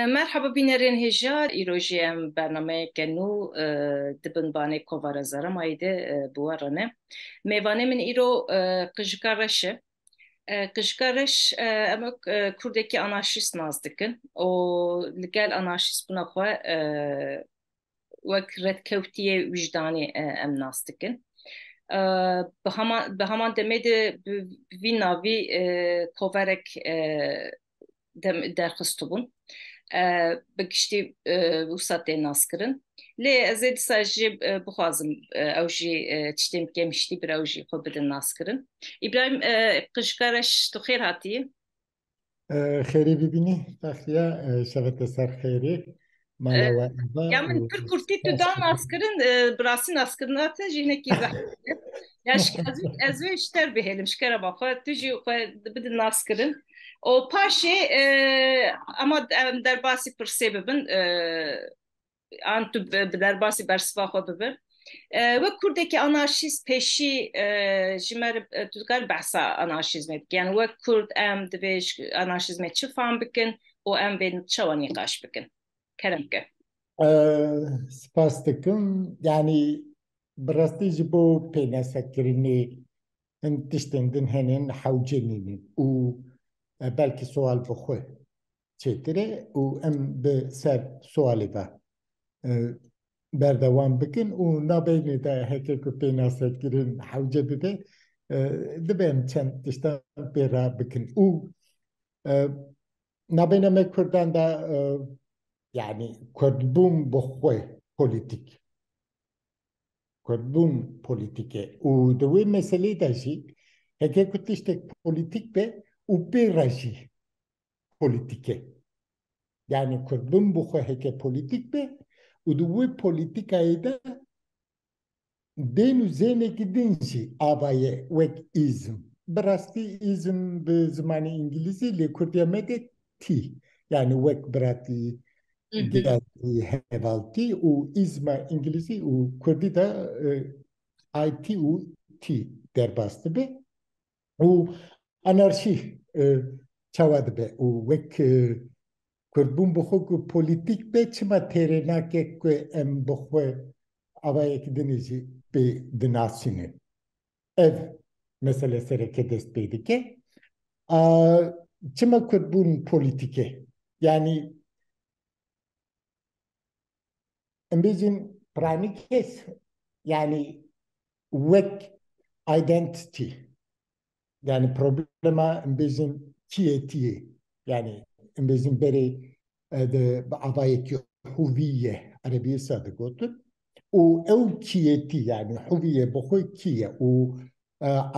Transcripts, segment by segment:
مرحبا بینەرێن هێژار ئیرۆژی ئەم بەرنمەیەکەن و دبنبانەی کۆڤارە زەرەمایدە بوەڕەنە میوانێ من ئیرۆ قژکا ڕەشە قژکا ڕەش ئەمە کوردێکی ئانارشیست ناز دکن و لەگەل ئانارشیست بوونەخوا وەک ڕەتکەوتیە ویژدانێ ئەم ناز دکن به همان دمه وی ناوی کۆڤەرێک دەرخست بوون بگشتی وسط ناس کرن لی از دیساجی بخوازم اوجی تشتیم کمشتی بر اوجی خود بدن ناس کرن ابراهیم قشکارش تو خیر هاتی خیری ببینی تخیا شبت سر خیری مالا و یا من ابا پر کرتی تو دان ناس کرن براسی ناس کرن هاتن جینه کی زحمت yaş ez ve işler bihelim şkere bakı tücü بدن ناس کرن o paşe ama derbasi per sebebin an tu derbasi bersva xwe bibir ve kurdeki anarşist peşi jimer tutkar behsa anarşizmet yani ve kurd em divê anarşizmet çi fan bikin û em bên çawa nîqaş bikin keremke سپاس دکم یعنی براستی جبو پیناسکرینی انتشتندن هنن حوجنینی و belki sual بخوه چیتره و ام به سر سوالی با بردوام بکن و نابینی دا هکه که پیناسکرین حوجه بده دبین چند تشتن بیرا بکن و نابینم کردن دا yani Kurdun bohve politik. Kurdun politike. U devi mesele da ji heke kutiştek politik be uperaji politike. Yani Kurdun bohve heke politik be u devi politikayı da denu zene gidinci abaye vek izm. Brasti izm be zamanı İngilizce le Kurdiyamede ti. Yani vek brati geldi hevalti u izma İngilizce u Kurdi da IT u T derbastı be u anarşi çavadı be u vek Kurdun bu politik be çima terenak ke em bu avayek denizi be dinasini ev mesela sereke desteydi ke çima Kurdun politike yani Imagine pranic case yani wek identity yani problema imagine kiyetiye yani imagine beri de avayek huviye Arabiye sadı gotur o ev kiyeti yani huviye boğu kiye o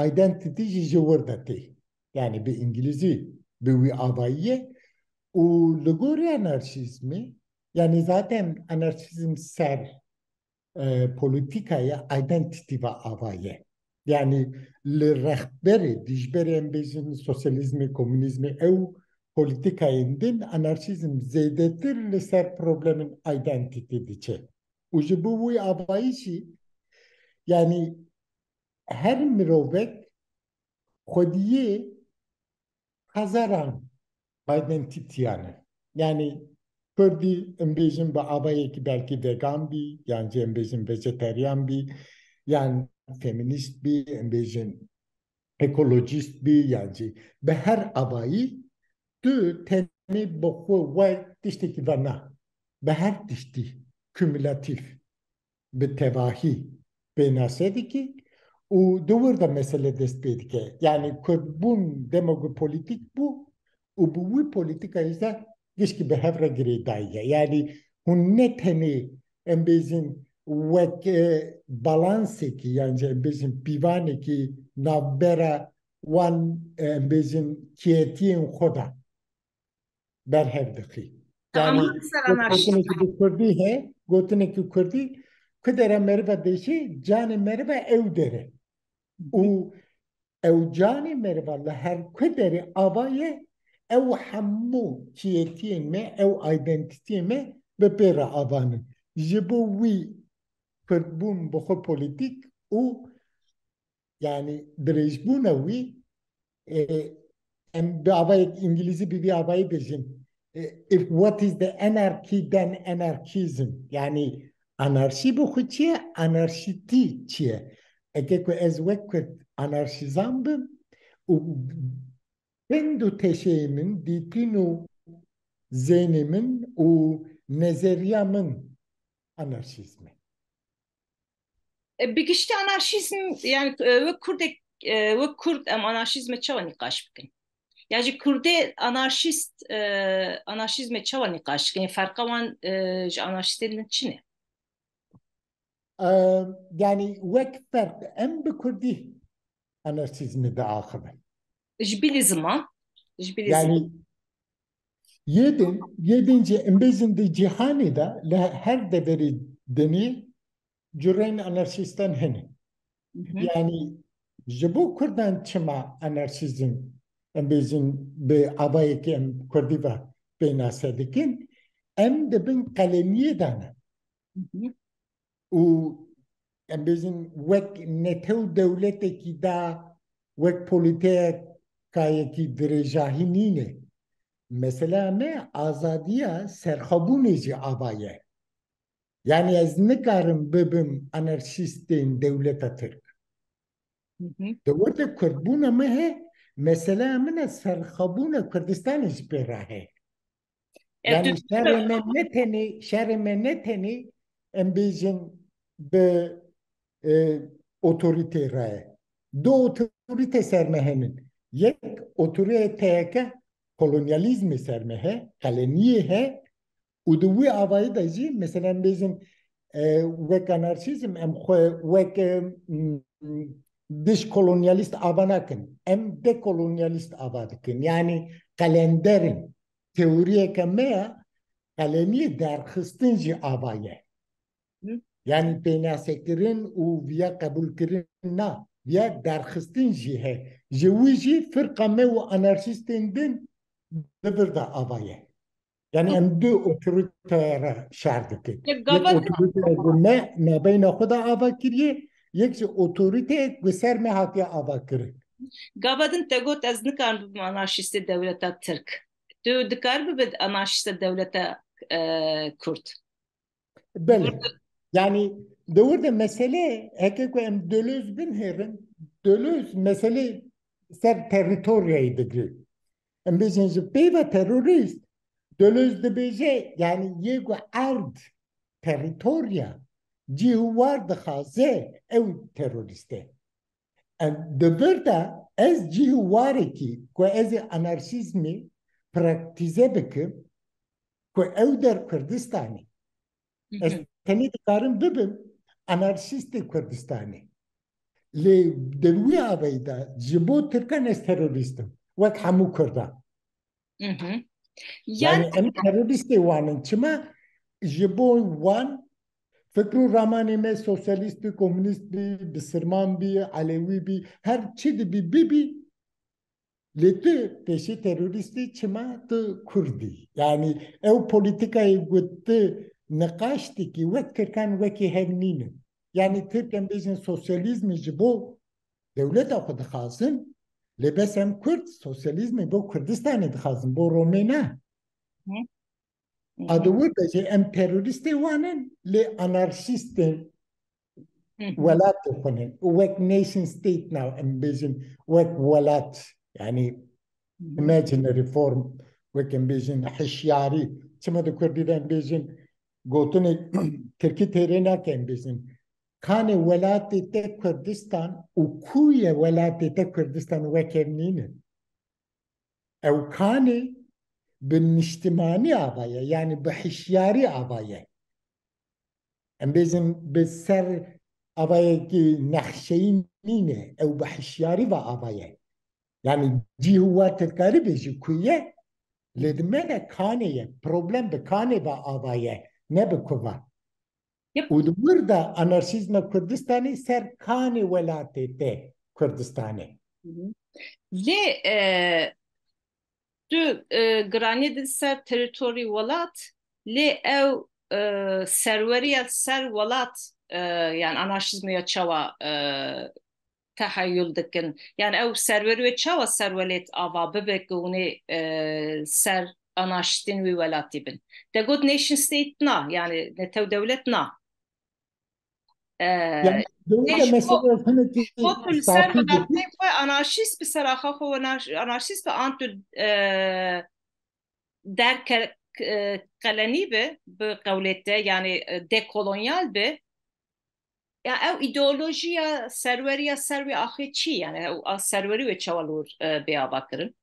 identity jivurdati yani bir İngilizce bir avayiye o logori anarşizmi yani zaten anarşizm ser politikaya identity ve avaye. Yani le rehberi, dijberi embezin sosyalizmi, komünizmi ev politikayından anarşizm zedetir le ser problemin identity diçe. Ucu bu avayişi yani her mirovek kodiye kazaran identity yani Kurdi embezin ve abayı ki belki vegan bir, yani embezin vejeteryan bir, yani feminist bir, embezin ekolojist bir, yani ve her abayı tu teni boku ve tişteki vana, ve her tişti kümülatif, ve tevahi, ve nasedi ki o doğru da mesele destedi ki, yani Kurdun demagogi politik bu, o bu politika ise Gişki behevre giri dayya. Yani hun ne teni embezin vek balansı ki yani embezin pivani ki navbera wan embezin kiyetiyen khoda berhevdiki. ama Yani ser gotine anarşist ki bir kurdi he, gotine ki kurdi kudera merve deşi cani merve evdere. O ev cani merve la her kuderi avaye ev hammu kiyetiyen me ev identitiyen me bepera avanın. Jibu wi kırdbun boğu politik o yani direjbuna wi em bir avay İngilizce bir avay diyeceğim. if what is the anarchy then anarchism yani anarşi bu xuçiye anarşiti çiye ege ku ez vek anarşizam bim u bendu teşeyimin ditinu zeynimin u nezeriyamın anarşizmi. بگشتی anarşizm yani ve Kurdek ve Kurd em anarşizme çava nikaş bikin. Yani Kurde anarşizme çava nikaş bikin. Farka van anarşistlerin çine. Yani vek fark em bi Kurdi anarşizmi de akıbın. Jbili zaman. Jbili zaman. Yani yedinci embezinde cihani da her deveri deni cüreyn anarşistan heni. Yani jibo Kurdan çima anarşizm embezin be abayı ki em Kurdi va benasedikin em de bin kalemiye dana. U embezin vek netev devleteki da vek politikayeki direjahinine. Mesela ne azadiya serhabuneci abaye. Yani ez nikarım bibim anarşistin devleta Türk. Devleta Kürt buna mı he? Mesela mine serhabuna Kürdistan'ı jbera he. Yani şerime neteni embijin be otorite raye. Do otorite sermehenin. Yek otoriteyeke kolonyalizmi sermehe, kaleniye he, udui avayı da ji, mesela bizim vek anarşizm, em vek dış kolonyalist avanakin, em dekolonyalist avadikin. Yani kalenderin teoriye kemea kaleniye derkhistin ji avayı. Yani penaseklerin u via kabul kirin na via derkhistin ji he. Jewi ji fırka me u anarşistin din bir da avayı. Yani em du otoriter şardıkı. Yek otoriter güme ne beyne xuda ava kiriye, yek ji otoriter güser me hatiye ava kiri. Gavadın tegot ez nikar bu anarşist devleta Türk. Tu dikar bu anarşist devleta Kürt. Böyle. Yani doğru mesele heke ko em dölöz bin herin. Dölöz mesele ser teritoriyaydı gri. Em bizim peyva terörist. Dölöz de beje yani yego ard teritoriya cihuvar da khaze ev teröriste. De verda ez cihuvar ki ko ez anarşizmi praktize bikim ko ev der Kürdistan'ı. Ez tenê dikarim bibim anarşîstê Kurdistanê. Lê di wî avayî de ji bo Tirkan ez terorîst im, wek hemû Kurdan. Yani em terorîstê wan in. Çima ji bo wan fikr û ramanê me sosyalîst bî, komünîst bî, bisirman bî, Alewî bî, her çi dibî bibî lê tu pêşî terorîstî çima tu Kurdî. Yani ew polîtikayê got tu nikaşteki wek Tirkan wekî hev nînin. Yani Türk em bêjin sosyalîzmê ji bo devleta xwe dixwazin, lê bes em Kurd sosyalîzmê bo Kurdistanê dixwazin, bo Romê ne. Adewir de jî em terorîstê wan in, lê anarşîstên welatê xwe ne. Wek nation state now em bêjin wek welat. Yani imaginary form wek em bêjin hişyarî. Çima di Kurdî de em bêjin gotinê Tirkî têrê nake em bêjin. Kanê welatê te Kurdistan û ku ye welatê te Kurdistan wek ev nînin. Ew kanê bi niştimanî avaye yani bi hişyarî avaye. Em bêjin bi ser avayekî nexşeyî nîne ew bi hişyarî ve avaye. Yani cîhû tirkarî bêjî ku ye lê di me de kanê ye. Problem bi kanê ve avaye ne bi ku ve. û di wir de anarşîzma Kurdistanê ser kanê welatê te Kurdistanê. Lê tu giranî di ser teritorî welat lê ew serweriya ser welat yani anarşizmê ya çawa tehayyül dikin. Yani ew serwerî çawa serwelêt ava bibe ku hûnê ser anarşistin ve velatî bin. De got nation state na, yani netev devlet na. Yani böyle Neş mesela sanki o tül ser safi velatte dedi. xwe anarşist bi seraxa xwe anarşist bi an tül der kelenî bi qewlette, yani dekolonyal bi. Ya ev ideolojiya serveriya servi axê çi, yani ev serveri ve çavalur bêya bakirin.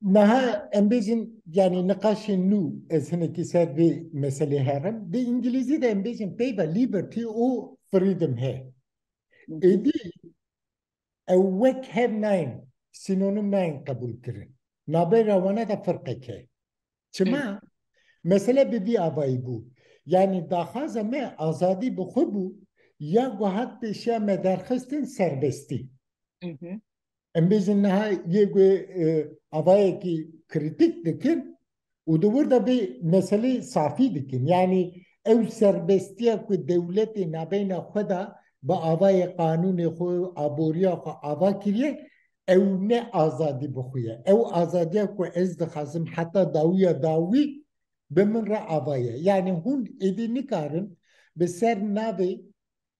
Naha embezin yani nikaşın nu sanki ser bir mesele herim. De İngilizce de embezin peyva liberty o freedom he. Edi evvek hem nine sinonim nine kabul kirin. Naber ravana da fark ke. Çima mesele bir abayı bu. Yani daha zame azadi bu bu ya guhat peşe medarxistin serbesti. Em bêjin niha yê gu avayekî kritik dikin û di wir de bê meselê safî dikin. Yani ew serbestiya ku dewletê navbeyna xwe da bi avayê qanûnê xwe aboriya xwe ava kiriye ew ne azadî bixuye. Ew azadiya ku ez dixwazim heta dawiya dawî bi min re avaye. Yani hûn êdî nikarin bi ser navê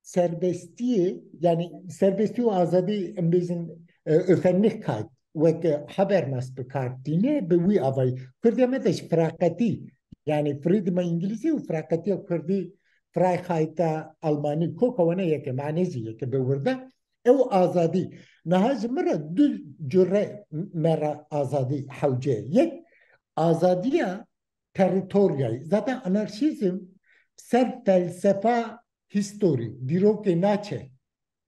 serbestiyê yani serbestî û azadî em bêjin Öfenlichkeit وك Habermas بکارتینه به وی آوای کردی مدش فراقتی yani فريدما İngilizce و فراقتی کردی فرایخایتا Almani کوکوانه یک معنیزی یک به ورده او آزادی نهاج مرا دو جره مرا آزادی حوجه یک آزادیه teritorial. Zaten anarşizm ser felsefa histori, diroke naçe.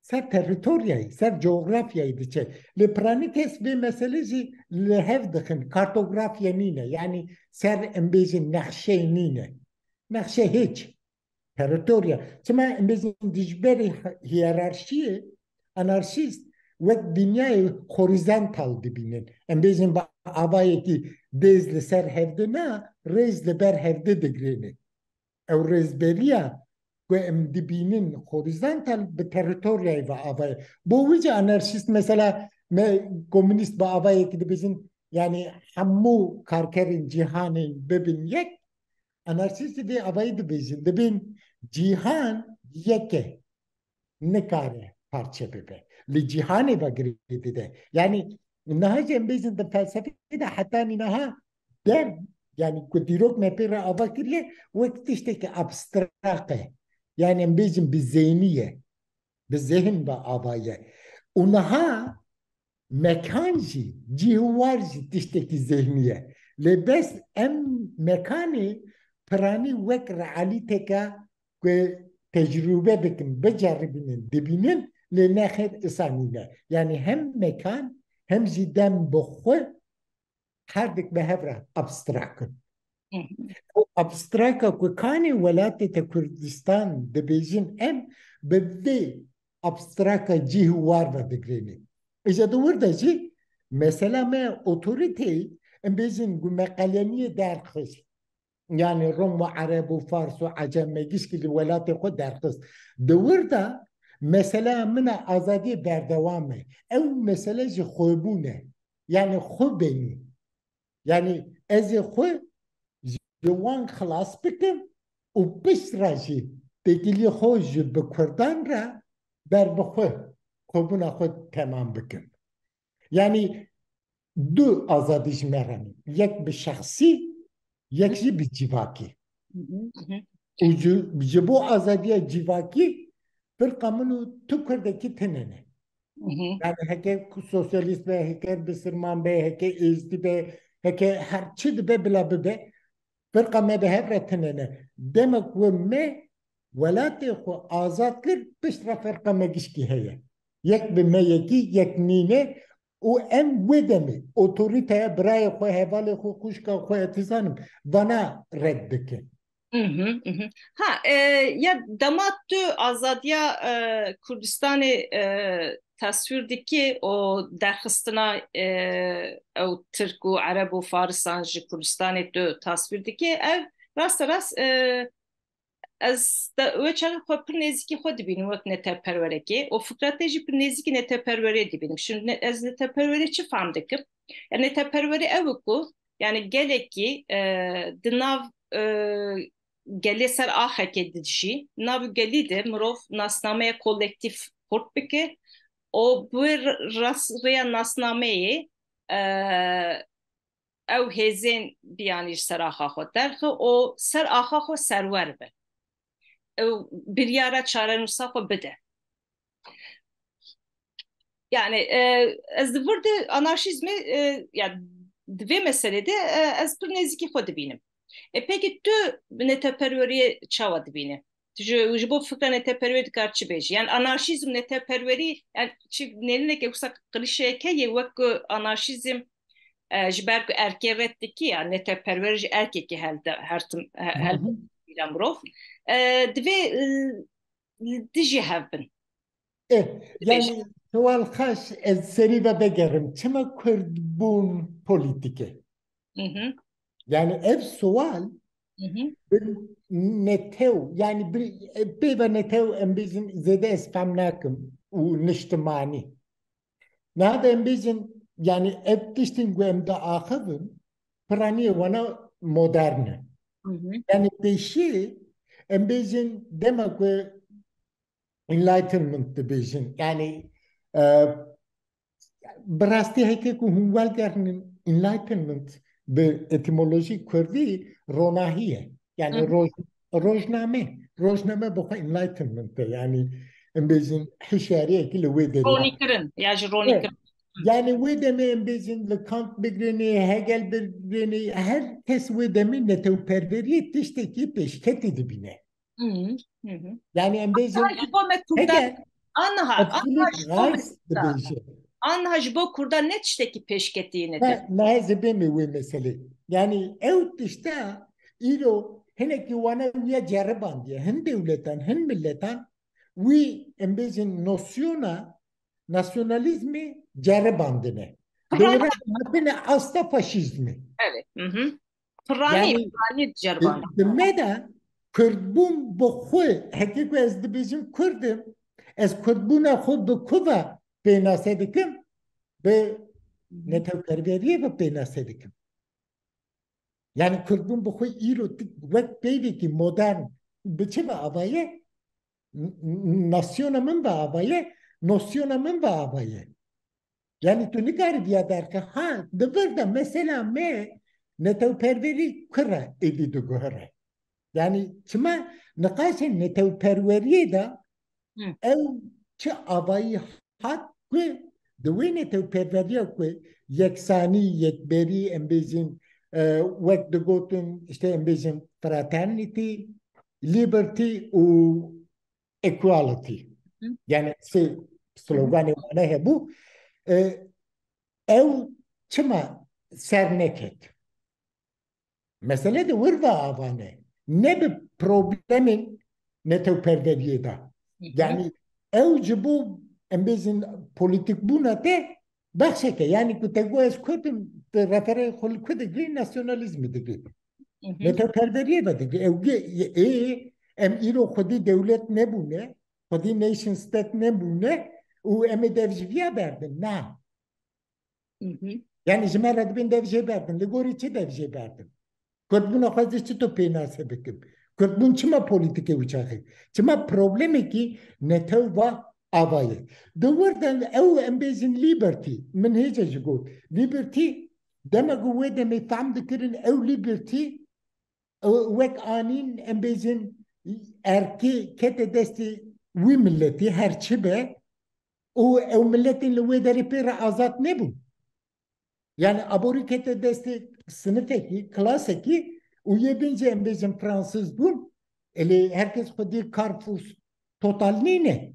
Ser teritoriayı, ser coğrafyayı diçe. Le planites ve meselesi le hevdikhin, kartografya nine. Yani ser embezin nakşe nine. Nakşe hiç. Teritorya. Çima embezin dijberi hiyerarşiye, anarşist ve dünyayı horizontal dibinin. Embezin ba avayeti dezle ser hevde na, rezle ber hevde digreni. Ev rezberiya و ام دبینین هوریزونتال به تریتوریای و آوای با وجه انارشیست مثلا ما کمونیست با آوای که دبیزین yani همو کارکرین جهانی ببین یک انارشیست دی آوای دبیزین دبین جهان یکه نکاره parça bebe. Li cihane va girdi de. Yani naha cembezin de felsefe de hatta naha dem yani kudirok me pera ava kiriye vakti işte ki abstrake. Yani bizim bir zihniye, bir zihin ve avaye. Unaha mekanji, cihvarji tişteki zihniye. Lebes em mekani prani vek reali teka ve tecrübe bikin, beceribinin dibinin le nehir isanine. Yani hem mekan hem zidem buxu her dik behevra abstrakın. O abstraka ku kani velatê te Kurdistan dibêjin em bi vê abstraka cih war ve digrêne. Îja di wir de jî mesela me otoriteyê em bêjin ku meqeleniyê derxist. Yani Rom ve Arab ve Fars ve Acem megişkili velatê xwe derxist. Di wir de mesela mina azadî berdewam e. Ew mesele jî xwebûne. Yani xwe benî. Yani ez ê xwe جوان خلاص بکن و بسراجی دگلی خوش بکردن را بر بخواه خوبنا خود تمام بکن یعنی دو آزادیش مرانی یک به شخصی یکی به جیواکی و جبو آزادی جیواکی bir kamunu Türkiye'deki tenene. Yani heke sosyalist be, heke Müslüman be, heke ezdi be, heke her çid be bila be. فرقه ما به هر تنینه دمک و ما ولاتی خو آزاد کرد بشرا فرقه ما گشکی هیه یک به ما یکی یک نینه و ام ودمه اوتوریته برای خو حوال خو خوشکا خو اتزانم وانا رد بکن Ha, ya damattı azadiya Kürdistan'ı tasvirdeki o derhistana o Türk u Arab u Farisan ji Kürdistan'ı de tasvirdeki ev rast ez da ve çare xwe pir nêzîkî xwe dibînim wek neteperwerekê û fikrete jî pir nêzîkî neteperwerê dibînim. Şimdi ez neteperwerê çi fehm dikim? Ya neteperwerî ew ku Yani gelek ki dınav gelê ser a hekê dijî nav gelî de mirov nasnameya kolektif hort bike o bu rastreya nasnameyê ew hêzên biyanî ji ser axa xwe derxe o ser axa xwe serwer be ew biryara çarenûsa xwe bide. Yani ez di vir de anarşizmi yani divê meselê de ez pir nêzîkî xwe dibînim. Peki tu neteperweriye çawa dibîne? Ji bo fikra neteperwerî dikar çi bêjî? Yani anarşizm neteperwerî yani çi nêrîneke wisa klîşeyeke yê wek ku anarşizm ji ber ku erkê red dikî ya neteperwerî ji erkekê hel bîla mirov divê dijî hev bin. Dibêjin. Yani sual xaş ez serî ve vegerim. Çima Kurd bûn polîtîke? Hı hı, Yani ev sual hı hı, netew yani bir peyva netew em bizim zede ez fem nakim û niştimani. Nada em bizim yani ev tiştin gu em de axivin piraniye wana moderne. hı hı, Yani peşi em bizim demek ve enlightenment dibêjin. Yani e, bi rastî heke ku hûn welgernin enlightenment bi etymolojî Kurdî ronahî ye. hı Yani hı. rojname. Rojname bi xwe enlightenment e. Yani em bêjin hişyariyekî li wê derê hat. Ronikirin, ya ji Evet. ronikirin. Yani wê demê em bêjin li Kant bigirînê, Hegel bigirînê, her kes wê demê netewperveriyê tiştekî pêşketê dibîne. Hı hı, hı hı. Yani em bêjin Ji bo me Kurda Hegel anha absolut ji bo me right Kurda dibêje. anha ji bo Kurda ne tiştekî pêşketiyê te. ما زبيمي وي مثلي يعني او تشتا إيرو هناك وانا ويا جربان دي هن دولتان هن ملتان وي امبيزن نوسيونا nasyonalizmi ceribandine. Pırani, Doğru hepine asla faşizmi. evet. Hı hı. Pırani, Yani Pırani cerban. demeden Kürdbun bu xu hekik ve ez dibijim Kürdüm. Ez Kürdbuna xu bu kuva penase dikim ve Hı hı. netewperveriye ve penase dikim. Yani Kurdun bu koy erotik vek peyvi ki modern biçim avaye nasyonamın ve avaye nosyonamın ve avaye. Yani tu nigar diye der ki ha dıvır da mesela me netevperveri kıra edidu göre. Yani çima nikaşen netevperveriye da Hı. ev çi avayı hat ki دوی netevperveriye ki yeksani yekberi embezin وقت دگوتن işte embezin fraternity, liberty u equality. Hı Yani hı. sloganı ne bu? E, ev çima serneket. Mesele de vurva avane. Ne bir problemin netevperveriye da. Hı hı. Yani evci bu embezin politik buna de bakşeke yani kutego es kutum refere kol kudegi nasyonalizmi dedi. Hı hı. Netevperveriye de dedi. Evge em iro kodi devlet ne bu ne? Kodi nation state ne bu ne? U eme devciviye berdin. Na. Hı hı. Yani jime bin devciye berdin. Ligori çi devciye berdin. Kod xwazî çi to pênasê bikim. Kod bûn çima polîtîkê wî çima problemê kî netew va avayê. Di wir de ew em bêjin liberty. Min hêja ji got. Liberty demek ku wê demê fehm dikirin ew liberty wek anîn em bêjin erkê kete destê wî milletî her çi be û ew milletên li wê derê pê re azad nebûn. Yani aborikete destek sınıfeki, klaseki uyuyabilince en bizim Fransız bu. Ele herkes kodi karpuz total ne?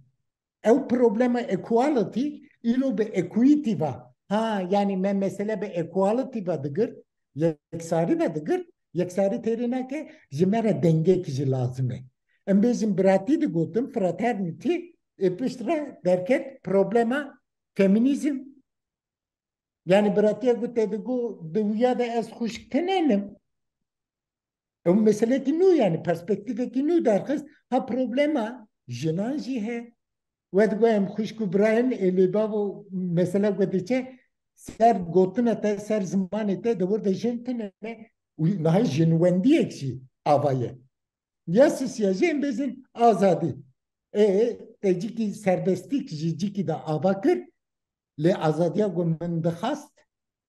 Ev problema equality ilo be equity va. Ha yani men mesele be equality va dıgır. Yeksari va dıgır. Yeksari terine ke jimere denge kişi lazım. En bizim brati de gotum fraternity epiştre derket problema feminizm yani براتيا قلت له دويا ez خوشتنم o mesele ki nu yani perspektife ki nu der kız ha problema jinanji he ve de em خوش ku Brian ele babo mesela godiçe سر گوتنه تا سر زمانه تا دور ده جنتنه نه جنوندی اکشی آوایه یا سیاسی هم بزن آزادی تجی کی سربستی جی کی دا آوا کر لی آزادیا گو من بخواست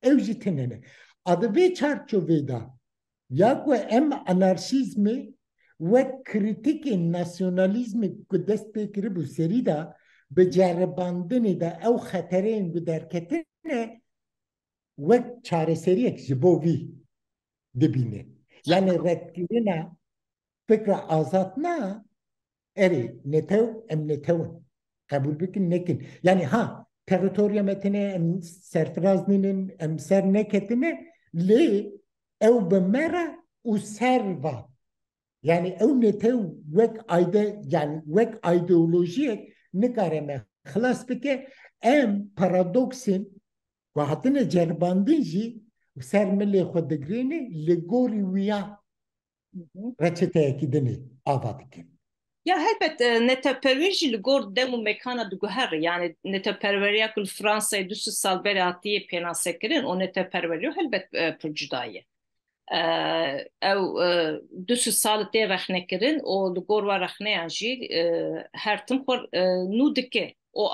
او جی تننه adı ve çarçoveda ya ku em anarşizmi ve kritik nasyonalizmi ku dest pekiri bu serida be ceribandını da ev xaterin bu derketine ve çareseriyek jibovi dibine. Yani reddine fikra azatna eri netev em netevun kabul bikin nekin. Yani ha teritorya metine em serfrazninin em serneketine li ev bemera u serva. Yani ev netev vek ayda yani vek ideolojiyek nikareme xlas bike em paradoksin ve hatine cerbandın jî sermeli xwedegirêne li gorî wîya reçeteyekî dinê ava dikin. Ya elbette neteperverji li gor demu mekana diguher yani neteperveriya kul Fransa'yı düsü sal beratiye penasekirin o neteperveriyo elbet pürcüdaye. Ev düsü sal te rehnekirin o li gor wa rehneyan jî her tim xor nû dike o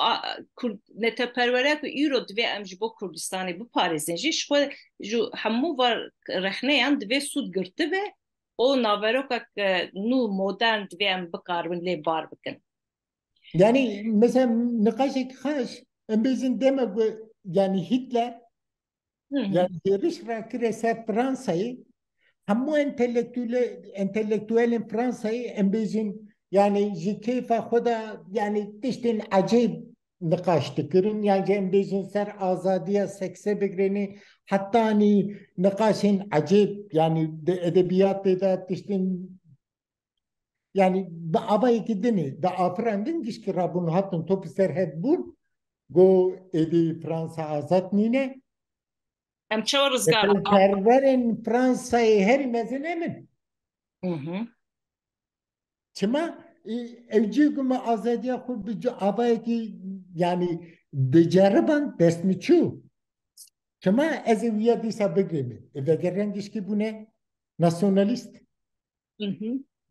neteperveriya ku îro divê em ji bo Kurdistanê biparêzin jî ji xwe ji hemû var rehneyan divê sûd girtibe o naverokak nû modern divê em bikaribin lê bar bikin. Yani mesela nikaşek haş em bêjin deme yani Hitler yani hêriş rakire ser Fransayı hemû entelektüelên Fransayı em bêjin yani ji kêfa xwe da yani tiştên ecêb nikaş dikirin yani em bêjin ser azadiya sekse bigirênê hatta hani nikaşên ecêb yani edebiyatê da tiştên yani abayekî dinê da afirandin gişkî rabûn hatin topî serhed bûn go êdî Fransa azad nîne Em çawa rizgar perverên Fransayê herî mezin emin. Çima ev cî ku me azadiya xwe bi abayekî yani diceriban dest mi çû. Çima ez ê wiya dîsa bigirîme. Vegerên gişkî bûne nasyonalîst.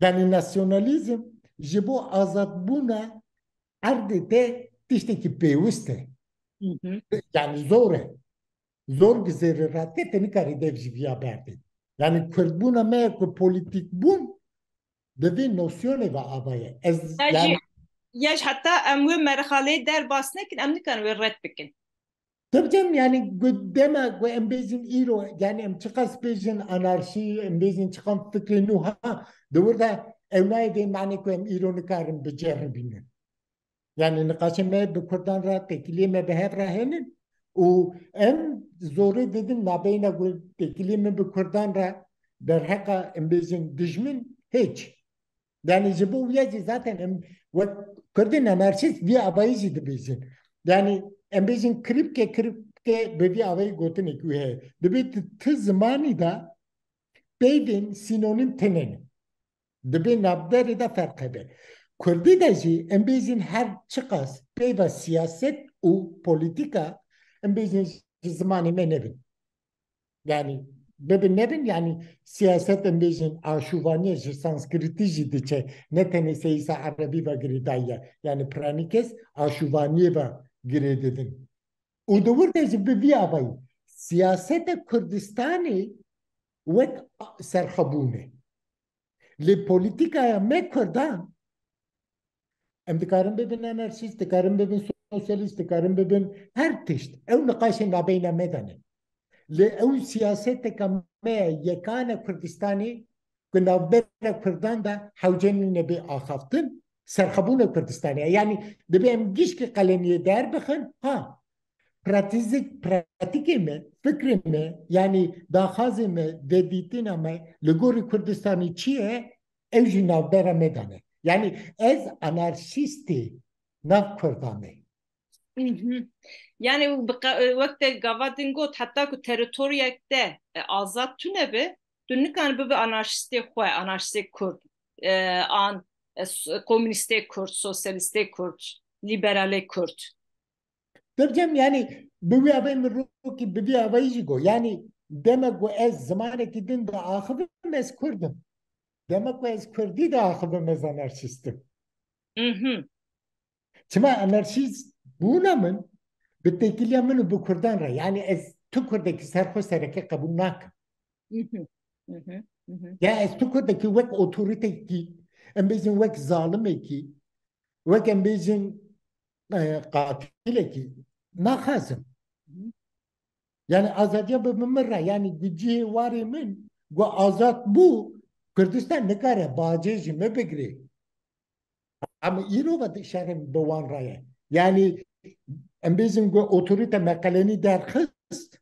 Yani nasyonalizm ji bo azadbûna erdê te tiştekî pêwîst e. Yani zor e. Zor gizêrî rate te nikarî dev ji vîya berdê. Yani Kurdbûna me ku polîtîk bûn divê nosyonê ve avaye. Ez yani Yaş hatta em wê merxaleyê derbas nekin em nikarin wê red bikin. tabii canım yani deme em bêjin îro yani em çıkas bêjin anarşî em bêjin çıkan fikrê nû ha diwirde ew nayê manê ku em îro nikarin biceribînin. Yani nikaşê me bi Kurdan re tekiliyê me bi hev re hênin û em zorê didin nabeyna tekiliyê me bi Kurdan re derheqa em bêjin dijmin hiç. Yani ji bo wiya jî zaten em wek Kurdên anarşîst vî abayî jî dibêjin. Yani em bêjin kiripke bi vî avayî gotinekî wê heye. Dibê ti zimanî da peyvên sînonim tune. Dibê navberê de ferq hebe. Kurdî de jî em bêjin her çiqas peyva siyaset û polîtîka em bêjin ji zimanê me nebin. Yani bebin nebin yani siyaset em bêjin aşûvaniyê ji sanskritî jî diçe ne tenê seyîsa erebî ve girêdaye. Yani pranîkes aşûvaniyê ve girê didin. û di wir de jî bi vî avayî siyaseta Kurdistanê wek serxwebûn e. Li polîtîkaya me Kurdan em dikarin bibin anarşîst, dikarin bibin sosyalîst, dikarin bibin her tişt. Ew niqaşên navbeyna me de ne. Li ew siyaseteka me yekane Kurdistanê ku navbera Kurdan da hewcenîne bê axaftin serxwebûna Kurdistanê. Yani dibe em gişkî qeleniyê derbixin ha pratikê me, fikrê me yani daxazê me vedîtina me li gorî Kurdistanê çi ye ew jî navbera me de ne. Yani ez anarşîstê nav Kurdan me. Yani wekte gavadin got hatta ku teritoriyekte azad tune be tu nikan bibe anarşistê xwe anarşistê Kurd an komünistê Kurd sosyalistê Kurd liberalê Kurd. دەبجەم ینی بوی ئەوەی من ڕووکی ببی ئەوەیژی گۆ ینی دەمە گۆ ئەس زمانێکی din da axivim ez Kurdim. Demek ku ez Kurdî de axivim ez anarşistim. Çima anarşîst bûna min bi têkiliya min û bi Kurdan re yani ez tu Kurdekî serxwe sereke qebûl nakim. Ya ez tu Kurdekî wek otorîtekî em bêjin wek zalimekî wek em bêjin qatilekî naxwazim. Yani azadiya bi min re yani cihê warê min gu azad bû Kurdistan nikare bacê jî me bigire. Ama îro ve şerem bi wan re ye. Yani em bêjin gu otorîte meqelenî derxist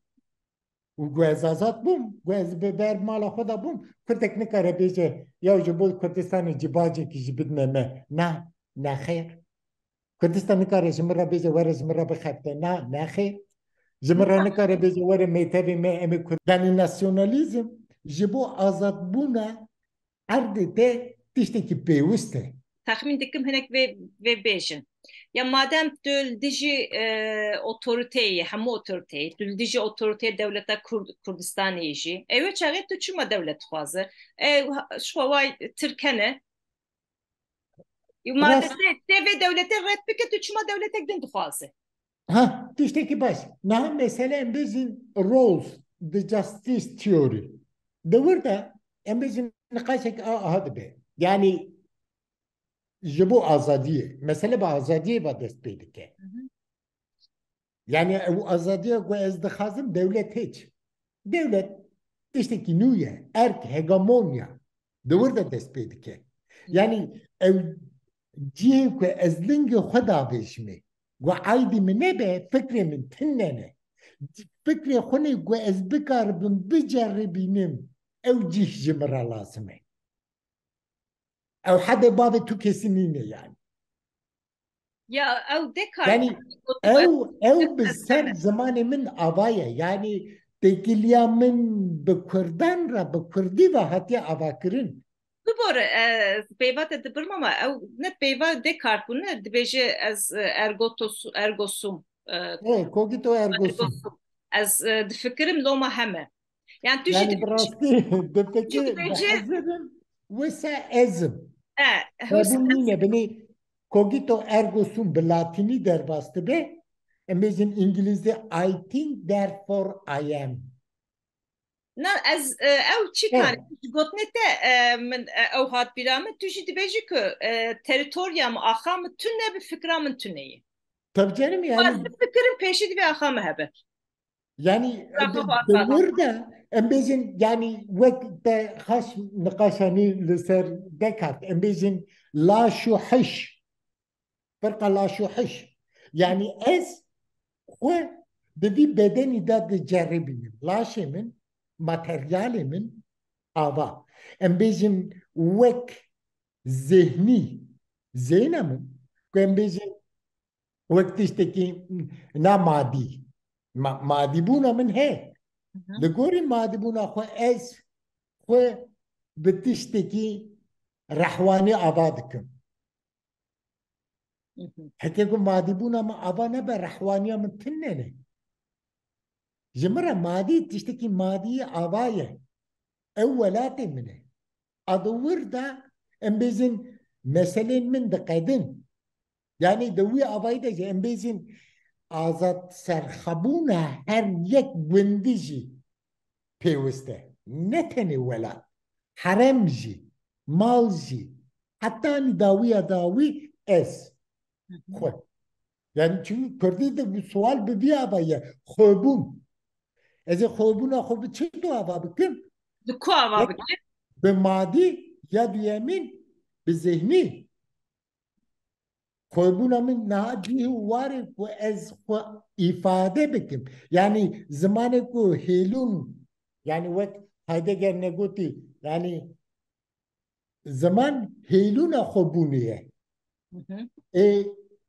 û gu ez azad bûm, gu ez bi ber mala xwe da bûm, Kurdek nikare bêje ya ji bo Kurdistanê cî bacekî jî bidime me. Na, nexêr. Kurdistan nikare ji min re bêje were ji min re bixebite. Na, nexêr. Ji min re nikare bêje were mêtevê me em ê Kurd. Yani nasyonalîzm ji bo azadbûna erdê te tiştekî pêwîst e. Tahmin dikim hinek ve bêjin. Ya madem dil dijî otoriteyê, hemû otoriteyê, dil dijî otoriteyê devleta Kurdistanê jî, ew çaxê tu çima devlet dixwaze? Şwaway Tirkene. Madem te vê devletê red bike tu çima devletek din dixwaze? Ha, tiştekî baş. Niha mesele em bêjin roles the justice theory. Di wir de em bêjin niqaşek aha dibe. Yani ji bo azadiyê. Mesele bi azadiyê ve dest pê dike. Yani ew azadiya ku ez dixwazim dewlet hiç. Devlet tiştekî nû ye. Erk, hegemonya. Di wir de dest pê dike. Yani ew cihê ku ez lingê xwe davêjime. Gu aydî min nebe, fikrê min tin nene. Fikrê xwe ku ez bikaribim biceribînim. Ew cih ji min re lazim e. Ew hedê bavê tu kesî nîne yani. Ya ew dekar. Yani ew bi ser zamanê min avaye. Yani têkiliya min bi Kurdan re bi Kurdî ve hatiye avakirin. Bibore peyva te dibirm ama ew ne peyva dekar bû ne dibêje ez ergosum. Cogito ergo sum. Ez difikirim loma heme. Yani tu Yani bi rastî difikir dihezirim wisa ezim. Bu nîne binê cogito ergo sum bi latînî derbas dibe. Em bêjin İngilîzce I think therefore I am. Na ez ew çi kanî gotine te min ew hat bîra min tu jî dibêjî ku teritorya min axa min tune bi fikra min tuneyê. Tabii canım yani. Fikirim peşî divê axa me hebe. Yani burada em bêjin yani wek te xweş niqaşanî li ser Descartes em bêjin la şû hiş. Firqa la şû hiş. Yani ez xwe di vî bedenî de diceribînim. Laşê min, materyalê min ava. Em bêjin wek zihnî zêna min ku em bêjin wek tiştekî namadî. Madîbûna min heye. Li gorî madîbûna xwe ez xwe bi tiştekî rehwanî ava dikim. Heke ku madîbûna min ava nebe rehwaniya min tin nene. Ji min re madî tiştekî madîyê ava ye. Ew welatê min e. Adı wir de em bêjin meselên min diqedin. Yani di wî avayî de em bêjin azad serxebûna her yek gundî jî pêwîst e. Ne tenê welat. Herem jî, mal jî, heta nîdawiya dawî ez. Xwe. Yani çünkü Kurdî de bu sual bi vî avaye xwebûn. Ez ê xwebûna xwe bi çi du ava bikim? Di ku ava bikim? Bi madî ya duyemîn bi zihnî. Xwebûna min niha cihê warê ku ez xwe îfade bikim. Yani zimanê ku hêlûn yani wek Heidegger ne gotî yani zaman hêlûna xwebûnê ye.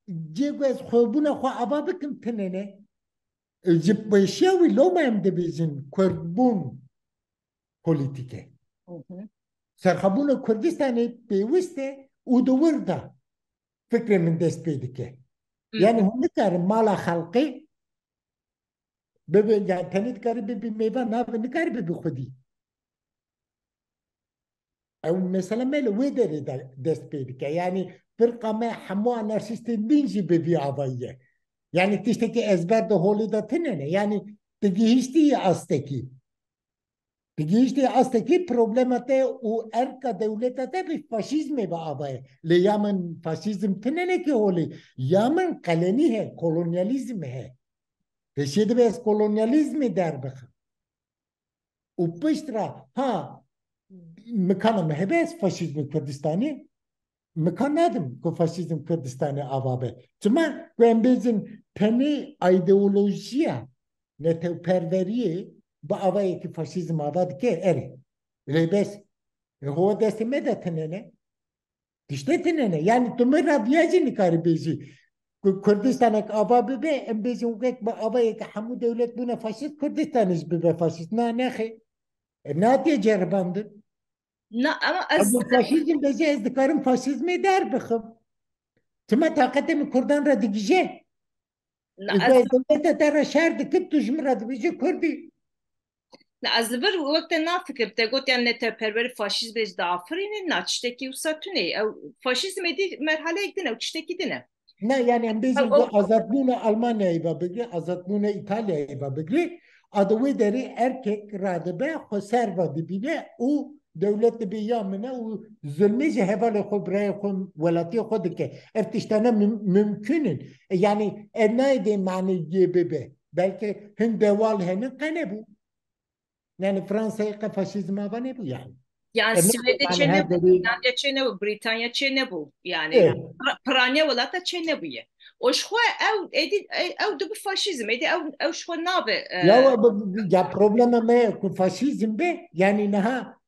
Cihê ku ez xwebûna xwe ava bikim tinene ji peşiya wî loma em dibêjin Kurdbûn polîtîk e. Serxebûna Kurdistanê pêwîst e û di wir de fikrê min dest pê dike. Yani هم نکارن مالا خلقی ببین yani تنید کاری ببین میوه ناو نکاری ببین خودی او مثلا مل ویدری دست پیدا که yani فرقه ما همه anarşistin dinci ببین آوایه yani tişteki ezber de holi da tenene yani tegi hiçti asteki tegi hiçti asteki problemate o erka devlete de bir faşizme be avaye le yamen faşizm tenene ki holi yamen kaleni he kolonyalizm he Reşidi bez kolonyalizmi der bakın. Upıştıra ha mekanı hebes faşizmi Kürdistan'ı mekan nedim ko faşizm Kürdistan'ı avabe. Cuma ben peni ideolojiye ne tevperveriye bu avaya ki faşizm avadı ki eri. Rebes ho destime de tenene. İşte tenene yani tümü radyacı nikari bezi. Kürdistan'a ava be em bezin wek ba ava ek hamu devlet buna faşist Kürdistan'ız be faşist ne he ne diye cerbandı Ama bu faşizm bezi ezdikarım faşizmi der bıkım tüme takate mi Kürdan radigije bu devlete der şer dikip tujum radigije Kürdi از لبر وقت نافکر te got yani ne perveri faşizm bez da afrin na çteki usatune faşizm edi merhale ekdine çteki dine ne yani em bezin bu azadlığına Almanya'yı va begri azadlığına İtalya'yı va begri adı ve deri erkek radibe hoserva dibine o devlet bir yamına o zulmece hevale xo biraya xo velati xo dike eftiştana mümkünün yani neydi mani gibi belki hin deval henin kane bu yani Fransa'ya faşizma var ne bu yani yani ne Sivri'de yani çene her bu, dedi Finlandiya çene bu, Britanya çene bu. Yani evet. Pranya velata çene bu ye. O şo ev de bu faşizm edi ev şo nabe Ya problema me ku faşizm be yani naha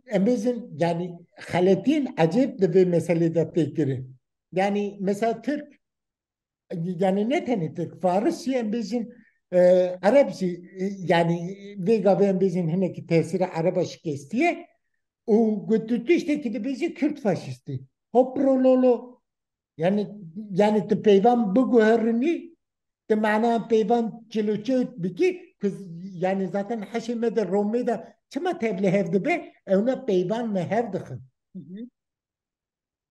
emizin yani haletin acayip de bir meselede tekirin. Yani mesela Türk yani ne tane Türk Farisi emizin Arapsi yani vega ve emizin heneki tesiri Araba şikestiye o götürdü işte ki de bizi Kürt faşisti. Hoprololo yani te peyvan bu güherini de mana peyvan çiluçut biki kız yani zaten haşimede Roma'da çima teble hevde be ona peyvan me hevdakın.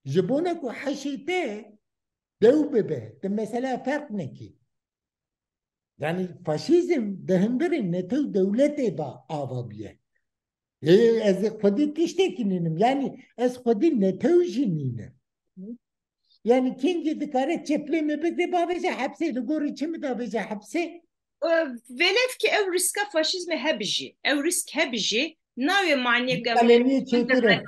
Jibona ku haşite dev bebe de mesela fark ne ki? Yani faşizm dehimberin ne tür devlete ba avabiye. Ez kodi tiştekininim yani ez kodi ne tür jininim. Yani kinci dikare çepleme bekle babece hapse ligor içimi da babece hapse. velev ki ev riska faşizmi hebji ev risk hebji nave mani gavre Kaleniye çetire.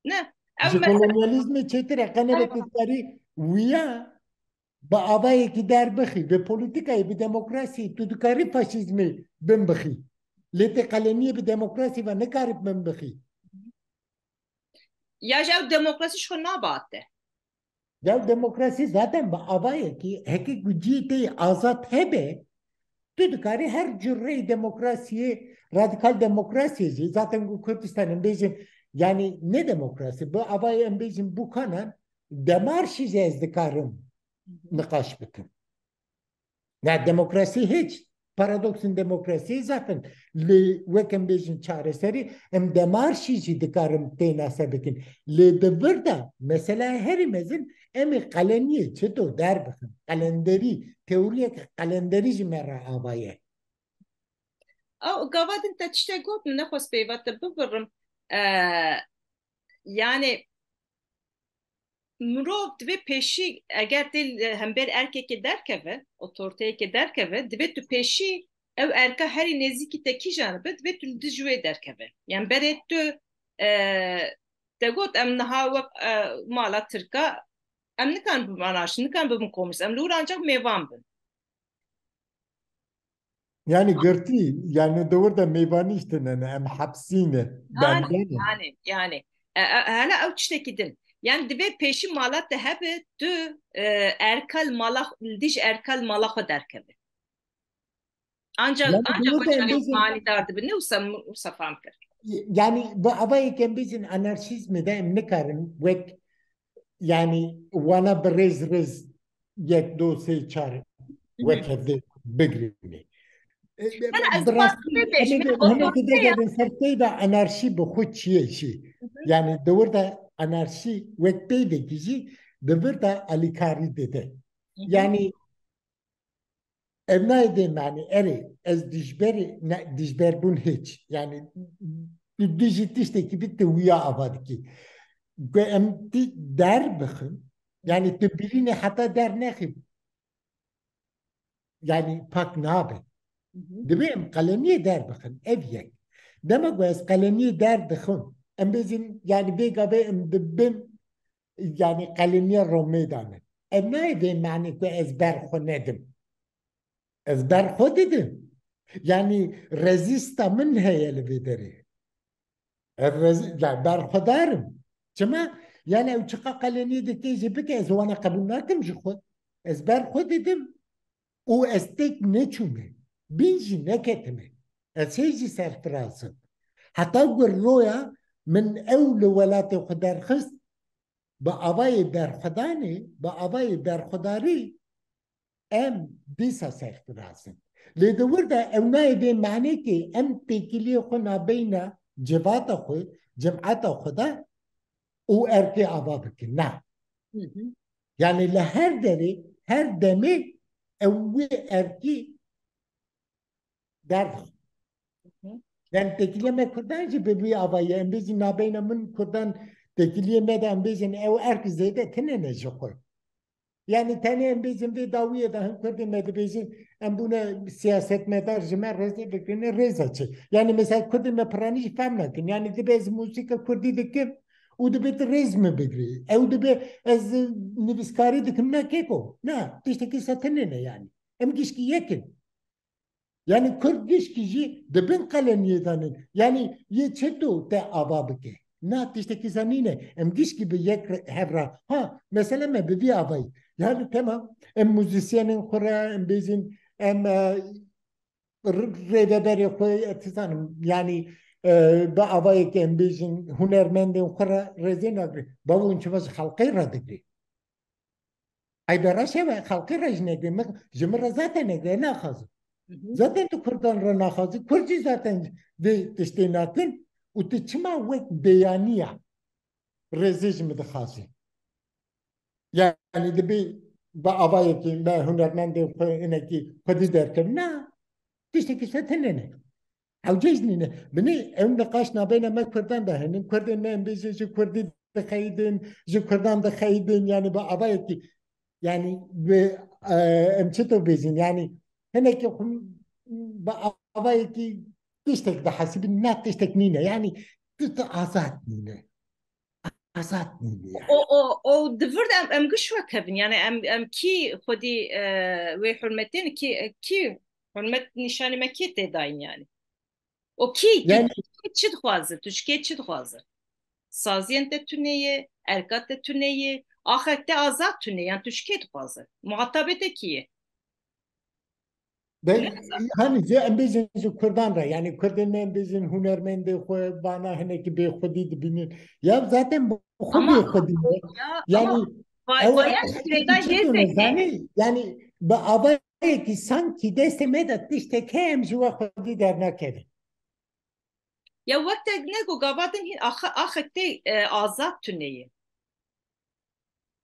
ne ev Ji kolonyalizmi çetire kanebe kari uya ba avaya ki der bixi ve politikayı bir demokrasi tudukari faşizmi ben bixi. Lete kaleniye bir demokrasi ve ne karip ben bixi. ya ev demokrasi şo nabatte Ya demokrasi zaten ba avaya ki heki güciyete azat hebe Tudukari her cürre demokrasiye, radikal demokrasiye zaten bu Kürdistan'ın bizim yani ne demokrasi? Bu avayın bizim bu kanan demarşize ezdikarım nikaş bitim. Ya demokrasi hiç paradoksun demokrasi zaten li vekem bizim çareseri em demarşize dikarım tenasebetin. Li de burada mesela herimizin emi kaleniye çeto der bakın. Kalenderi teoriye kalenderi jimera avaya. او gavadin te tişte got ne xos peyvatte bibirim yani مرۆڤ divê pêşî eger tê hember erkekê derkeve otoriteyekê derkeve divê tu pêşî ew erka herî nêzîkî te kîjan be divê tu li ji wê derkeve yani berê tu te got em niha wek mala tirka em nikan bibin anarşî nikan bibin komünîst em li wir ancak mêvan bin Yani gırtı yani doğru da meyvani işte ne em hapsine yani benden. hala ew tiştekî din yani divê pêşî mala te hebe tu erkal mala dij erkal mala xwe derkeve Yani ancak doğru da em başarı bizim manidar dibi ne usa famkir. yani bu avayken bizim anarşizmi de em ne karın vek yani wana برز رز یک دو سه چهار وکفده بگیریم. من از براستی بهش من هنه که ortaya دیگر سرتی دا انارشی به خود چیه شی yani دور دا انارشی وک پیده کیجی دور دا الیکاری دیده yani evnay de yani eri ez dijber bun hiç yani dijit işte ki bitti uya avadı ki em der bakın yani te birine hatta der ne yani pak ne abi دبیم قلمی در بخن اویک دما گویز قلمی در دخون ام بزین یعنی بیگا بی ام دبیم یعنی قلمی رومی دانه ام نه به معنی که از برخو ندم از برخو دیدم یعنی رزیستا من هیل بیداری yani berxwedarim çima yani ew çiqa qeleniyê dikê jî bike ez wana qebûl nakim ji xwe ez berxwe didim û ez têk neçûme bîn jî neketime ez hê jî serfirazim heta gur roya min ew li welatê xwe derxist bi avayê berxwedanê bi avayê berxwedarî em dîsa serfirazin lê di wir de ew nayê bê manê ki em têkiliyê xwe nabeyna civata xwe cemata xwe de û erkê ava bikin ne yani li her derê her demê ew wê erkî derdixin yani têkiliya me Kurdan jî bi vî avayê em bêjin nabeyna min Kurdan têkiliyê me de em bêjin ew erk zêde tinene ji xwe yani tenê em bêjin vê dawiyê de hin Kurdê me dibêjin em bûne siyasetmedar ji me rêzê bikin rêza çi yani mesela Kurdê me piranî jî fehm nakin yani dibe ez musîka Kurdî dikim û dibe tu rêz min bigirî ew dibe ez nivîskarî dikim ne kêko ne tiştekî se tinene yani em gişkî yekin yani Kurd gişkî jî dibin qeleniyê danin yani yê çeto te ava bike ne tiştekî se nîne em gişkî bi yek hevra ha mesela me bi vî avayî yani tamam em müzisyenên xwe re em bêjin em rêveberê xwe tizanim yani bi avayekê em bêjin hunermendên xwe re rêzê nagirî bavê hûn çiva ji xelqê re digirî ay bi reşê ve xelqê re jî negirî ji min re zaten negirî naxwazim zaten tu Kurdan re naxwazî Kurd jî zaten vê tiştê nakin û tu çima wek bêyaniya rêzê ji min dixwazî yani dibe bi avayekê me hunermendên xwe hinekî xwedî derkirin ne tiştekî se tinene Hewcêj nîne binê ew niqaş nabêne me Kurdan de hene Kurdên me em bêjin ji Kurdî dixeyidin ji Kurdan dixeyidin yani bi avayekî yani bi em çito bêjin yani hinekî bi avayekî tiştek dihesibin ne tiştek nîne yani tu azad nîne azad nîne yani o divir de em gişwek hebin yani em kî xwedî wê hurmetên kî hurmet nîşanî me kê tê dayîn yani o kî tu yani çi dixwaze tu ji kê çi dixwaze saziyên te tuneye erkat te tuneye axir te azad tune yani tu ji kê dixwaze muhatabê te kî ye ben hani em bêjin ji Kurdan re yani Kurdên me em bêjin hunermendê xwe bana hinekî bêxwedî dibînin ya zaten bu xwe ama bêxwedî ye ama yani ew bayan şeyden çi dûne hêzeke zanî yani bi avayekî sankî destê me de tiştek heye em ji we xwedî dernakevin ya wek te nego gavadin hin axir te azad tuneye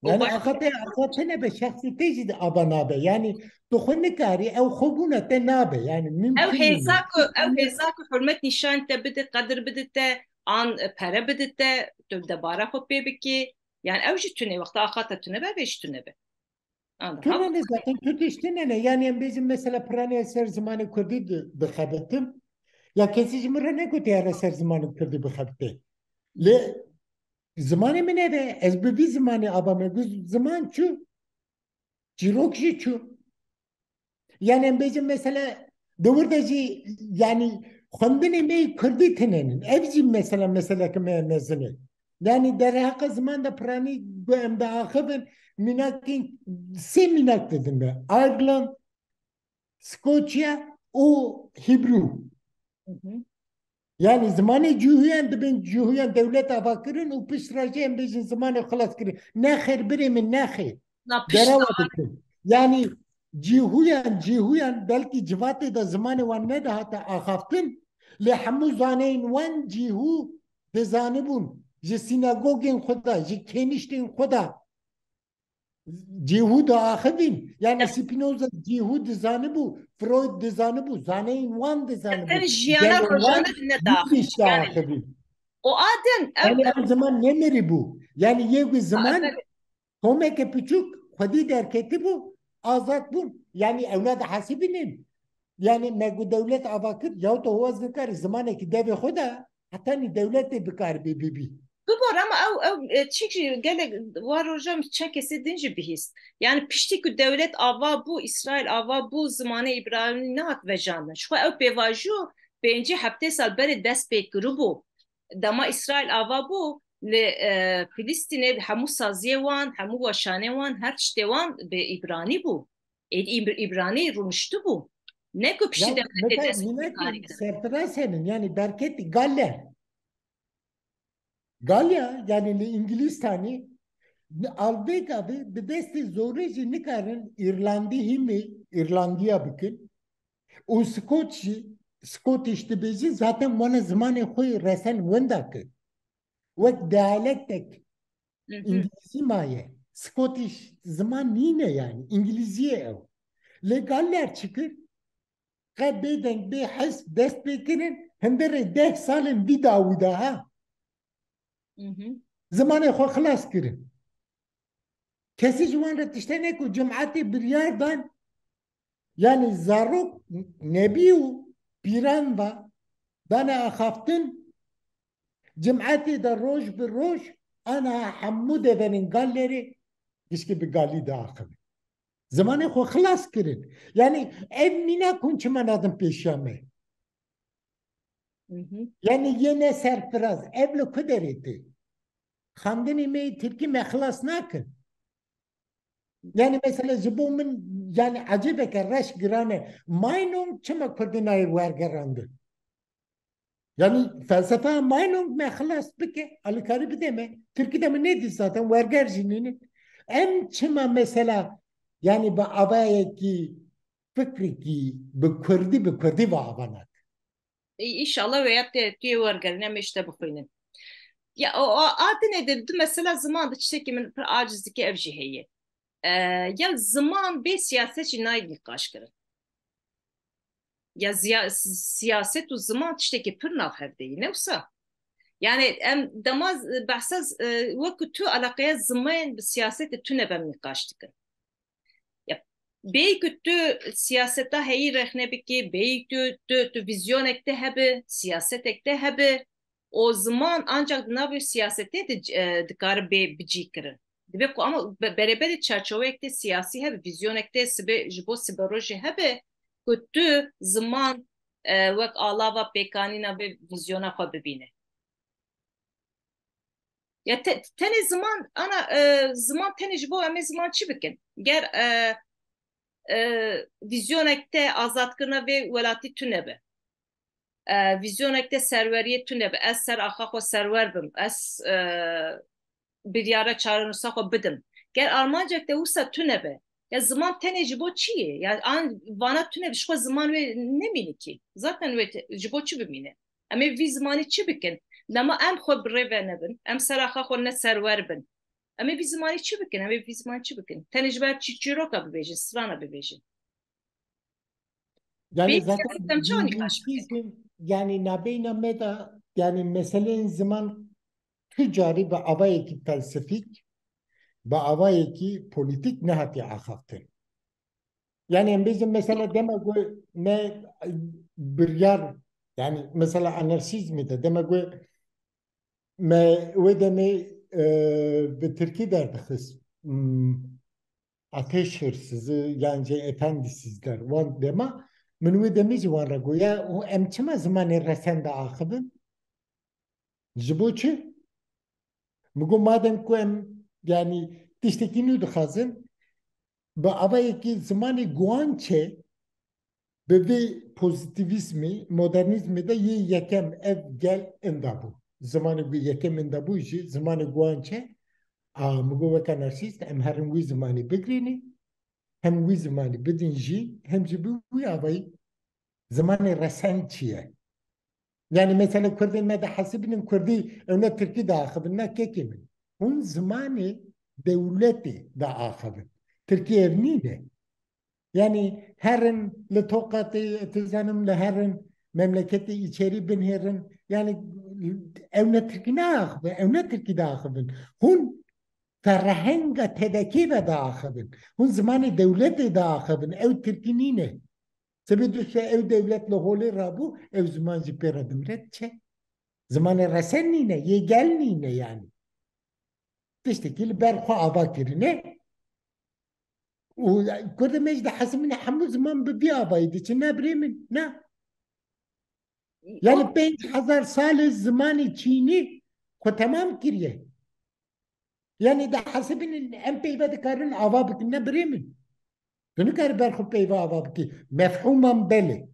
o yani axate axate be şexsîtê jî de ava nabe yani tu xwe nikarî ew xwebûna te nabe yani ew mümkün nîne hêzak hurmet nîşan te bide qedir bide te an pere bide te tu debara xwe pê bikî yani ew jî tune wexta axa te tune be vê jî tune be andiha Tune zaten kötü işte ne yani em bizim mesela prane eser zamanı Kurdî dixebitim ya kesî ji min re negotiya eser zamanı Kurdî bixebite lê zimanê min ev e ez bi vî zimanê ava me guz ziman çû çîrok jî çû yani em bêjin mesela dewir de jî yani xwendinê me Kurdî tinenin ev jî mesela ki me mezin e yani derheqa ziman da piranî gu em de axivin mînakên sê mînak didin me Ireland Skoçya û Hîbrû Yani zamanı cühüyen dibin cühüyen devlet avakirin u pişracı em bejin zamanı xalas kirin. Nexer birimin nexer. Na pişta Derava dikin. Yani cühüyen belki civatı da zamanı van ne da hatta ahaftin li hamu zaneyn van cihu de zanibun. Ji sinagogin xuda, ji keniştin xuda. Cihu da ahidin. Yani Spinoza cihu de zanibu, Freud de zanibu, zaneyn van de ten zanibu. jiyana Gel rojane van ne daxil. bir de Yani ahidin. o adın ev Yani o zaman ne meri bu? Yani ye bir zaman Tomek küçük Hadi derketi bu. Azat bu. Yani evlad hasibinin. Yani megu devlet avakir ya da o zikar zamanı ki devi huda hatta ni devlet de bikar bi. bibor ama ev çünkü gele var hocam çek esedince bihis. Yani pişti ki devlet ava bu İsrail ava bu zamanı İbrahim'in ne hat ve canlı. Şu ev bevaju bence hafta sal beri dest pek grubu. Dama İsrail ava bu le Filistin'e hamu saziye wan hamu vaşane wan her işte wan be İbrani bu. İbrani runuştu bu. Ne ku pişti Ya devlet mesela dest pek milletin sertira senin yani berket Galler. Yani İngiliz tani Albek abi bir desti zoreci nikarın İrlandi himi İrlandiya bükün. O Scottish dibêjin zaten wana zimanê xwe resen wenda kir. Wek dialektek hı. İngilizî maye. Scottish ziman nîne yani. İngilizîye ew. Lê Galler çıkır. Qe bêdeng bê hes dest pê kirin. Hinderê 10 salên vî dawî da ha. Hı hı. Zimanê xwe xilas kirin. Kesî ji wan re tiştenê ku cemaetê biryar dan yani zarok nebî û pîran ve dane axaftin جمعتي دروج بالروج انا حموده بن قالري كشكي بقالي داخل زماني خو خلاص كرين يعني امنينا كنت ما نادم بيشامي Hı hı. يعني ينا سرفراز قبل كدريتي خاندني مي تركي ما خلاص ناكن يعني مثلا زبون من يعني عجيبك الرش جرانه ما ينوم كما كردنا ورقراند yani felsefe mainum me خلاص bike alikari bideme. Türkiye'de mi neydi zaten vergercinin en çıma mesela yani bu avaya ki fikri ki bu Kurdi ve avanak. İnşallah veya diye var gelin işte bu kıyının. Ya o adı nedir? Mesela zaman da çekimin acizdeki evciheyi. Ya zaman bir siyaset cinayet kaşkırı. Ya siyaset o zaman tişteki pırnav hevdeyi ne olsa. Yani em damaz bahsaz vakit tu alakaya zaman siyaset tüne ben kaçtık. Ya beyküttü siyasette heyi rehnebiki, beyküttü vizyon ekte hebe, siyaset ekte hebe. O zaman ancak nabi siyasette de dikar be bicikirin. Dibe ku ama beraber çerçeve ekte siyasi hebe, vizyon ekte sibe jibo sibe roji hebe. Küttü zaman vek alava pekanina ve vizyona kwa bibine. Ya tene zaman ana zaman tene jibo ame zaman çi bikin. Ger vizyonekte azatkirina ve welatî tune be. Vizyonekte serveriyê tune be. Ez ser axa xwe serwer bim. Ez biryara çarenûsa xwe bidim. Gel Almancek de wisa tune be. Ya ziman tenê ji bo çi ye? Ya an vana tune be. Ji xwe ziman wê nemîne kî. Zaten wê ji bo çi bimîne? Em ê vî zimanî çi bikin? Lema em xwe birêve nebin. Em ser axa xwe ne serwer bin. Em ê vî zimanî çi bikin? Em ê vî zimanî çi bikin? Tenê ji ber çîroka bibêjin, strana bibêjin. Yani Benim zaten siyasetten çoğunu karşı. lingüistizm yani nabeyna meda yani meselenin zaman ticari ve avaya ki felsefik ve avaya ki politik ne hati ahaftın. Yani bizim mesela demek ne bir yer yani mesela anarşizmi de demek me ve de me bir Türkiye derdikiz ateş hırsızı yani efendisizler van deme من وی دمیج وان را گویا او امچما زمان رسن دا آخبن جبو چه مگو مادم کو ام yani tiştekini de hazın bu avayaki zamanı guan çe Ve pozitivizmi, modernizmi de ye yekem ev gel endabu. Zamanı bu yekem endabu işi, zamanı guançe, mugo ve anarşist, hem herin bu zamanı begrini, hem bu zamanı bedinci, hem de bu yavayı zamanı resençiye. Yani mesela Kurdin me de hasibinin Kurdi, evne Türkiye de akıbına kekimin. Un zamanı devleti de akıbın. Türkiye evnine. Yani herin litokatı tizanım le herin memleketi içeri bin herin yani evne Türkiye akıbın, evne Türkiye de akıbın. Hun ferhenga tedeki ve de akıbın. Hun zamanı devleti de akıbın. Ev Türkiye ne? Sebebi ev devletle holi rabu ev zaman jiperadım redçe. Zamanı resen nine, ye gel nine yani. İşte ki berxu ava kirine. وكل ما يجد حسب من حمو زمان ببيابا يدي كنا بريمن نا O يعني 5000 سال زماني تشيني خو تمام كريه يعني ده حسب ان ام بي بده كارن اوابك نا بريمن شنو كار برخو بي اوابك مفهوما بلي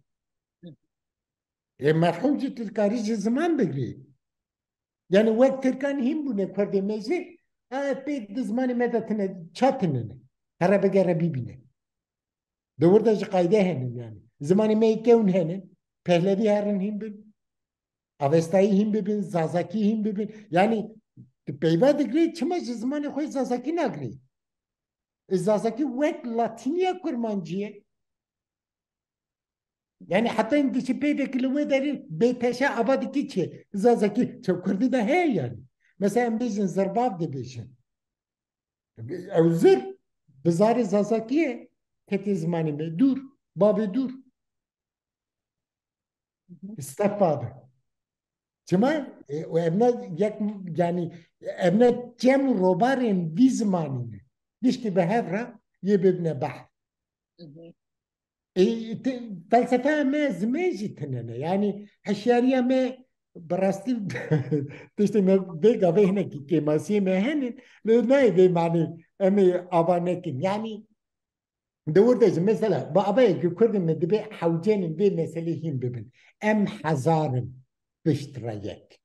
مفهوم جت الكاريج زمان بقري يعني وقت كان هم بنا كرد ميزي بيت زماني مدى تنا تشاتنن هرا بقى بيبينه دورده جي قايده هنن يعني زماني ما يكون هنن پهلوی هرن هم ببین اوستایی هم ببین زازاکی هم ببین yani پیوا دگری چما زمان خوی زازاکی نگری زازاکی وک لاتینیا کرمانجیه yani hatta indi çi peyve kilometre deri beyteşe abadiki çi zazaki çok kurdi da hey yani mesela bizim zerbav de bizim evzir bizarı zazakiye keti zamanı me dur babı dur istifadı. Çima o evne yak yani evne cem robarın bir zamanını. Dişki behevra ye bibne bah. فلسفه ما زميجي تننا يعني حشاريه ما براستي تشتي ما بيجا بهنا كي ماسي ما هن لناي بي معني امي ابانكين يعني دور ده مثلا بابا كل من دبي حوجين بي مسليين ببن ام حزارم بشتريك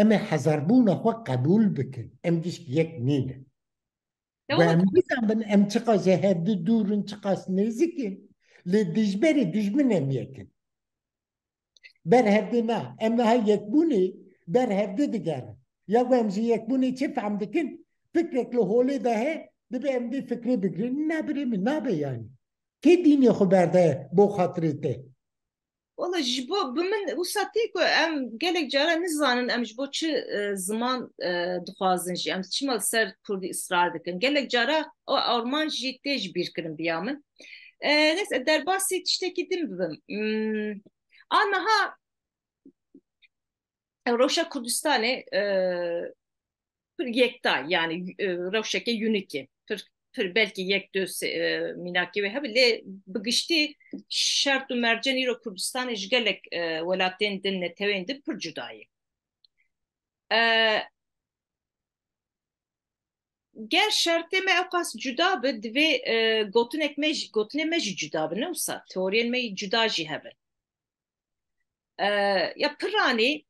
ام حزربونا خو قبول بكن ام ديش يك نينه Devlet وام بيزن ام تشقا زهد دورن تشقاس نزكين لدجبري دجمن يكن بر هفدنا ام هاي يكبوني بر هفد دجار يا وام زي يكبوني تشف عم دكن فكرك له هولي ده هي دبي ام دي فكري بكري نابري من نابي يعني كي ديني خبر ده بو خاطرته Valla ji bo bi min wisa tê ku em gelek cara nizanin em ji bo çi ziman dixwazin jî em çima li ser Kurdî israr dikin gelek cara o Arman jî tê ji bîrkirin biya min neyse derbasî tiştekî din bibim aniha Rewşa Kurdistanê pir yekta yani rewşeke unîkê pir belkî yek du mînakê wê hebe lê bi giştî şert û mercen îro Kurdistanê ji gelek welatên din netewên din pir cuda ye. Ger şertê me ew qas cuda bi divê gotinê me jî cuda bi ne wisa teoriyên me cuda jî hebe. Ya pir anî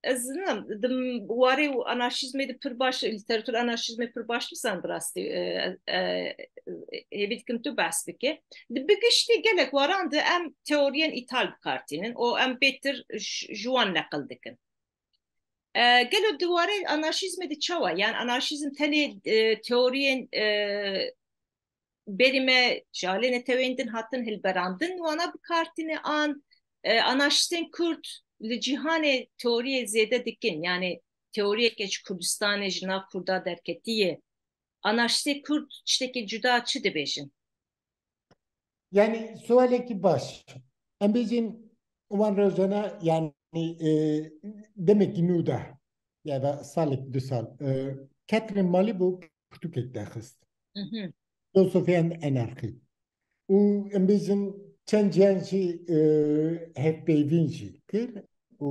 ez dim warê û anarşîzmê de pir baş lîteratûr anarşîzmê pir baş disan bi rastî hêvî dikim tu behs bike bi giştî gelek waran de em teoriyên îtal bikartînin û em bêtir ji wan neqil dikin gelo di warê anarşîzmê de çawa yani anarşîzm tenê teoriyên berî me ji alê netewên din hatin hilberandin wana bikartîne an anarşistên Kurd li cîhanê teoriyê zêde dikin yani teoriyeke ji Kurdistanê ji nav Kurda derketiye anarşistê Kurd tiştekî cuda çi dibêjin yani sualeki baş em bizim wan rojana yani demek ki nuda ya da salik du sal ketrin mali bu kutukek daxist filozofyan anarki و امبیزن چند جنسی هف بیوینجی کر و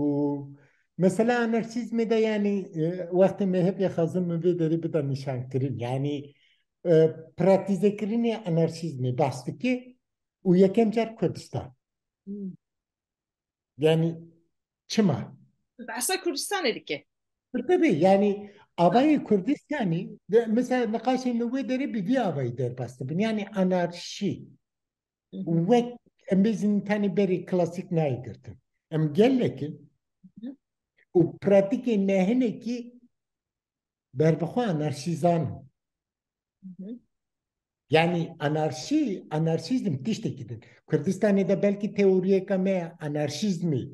مثلا انارشیزم ده yani وقتی مهب یا خازن مبی داری بدا نشان کرین yani pratize kirini anarşizmi bastı ki و یکم جر کردستان yani çıma. Aslında Kürdistan dedik ki. Tabii yani Avayı Kürdistan'ı mesela nakaşın nüve deri bir avayı der bastı. Yani anarşi ve bizim tane beri klasik neye girdim. Em gellekin o pratik nehine ki berbexu anarşizan. Yani anarşizm tiştekidin. Kürdistan'da belki teoriye kame anarşizmi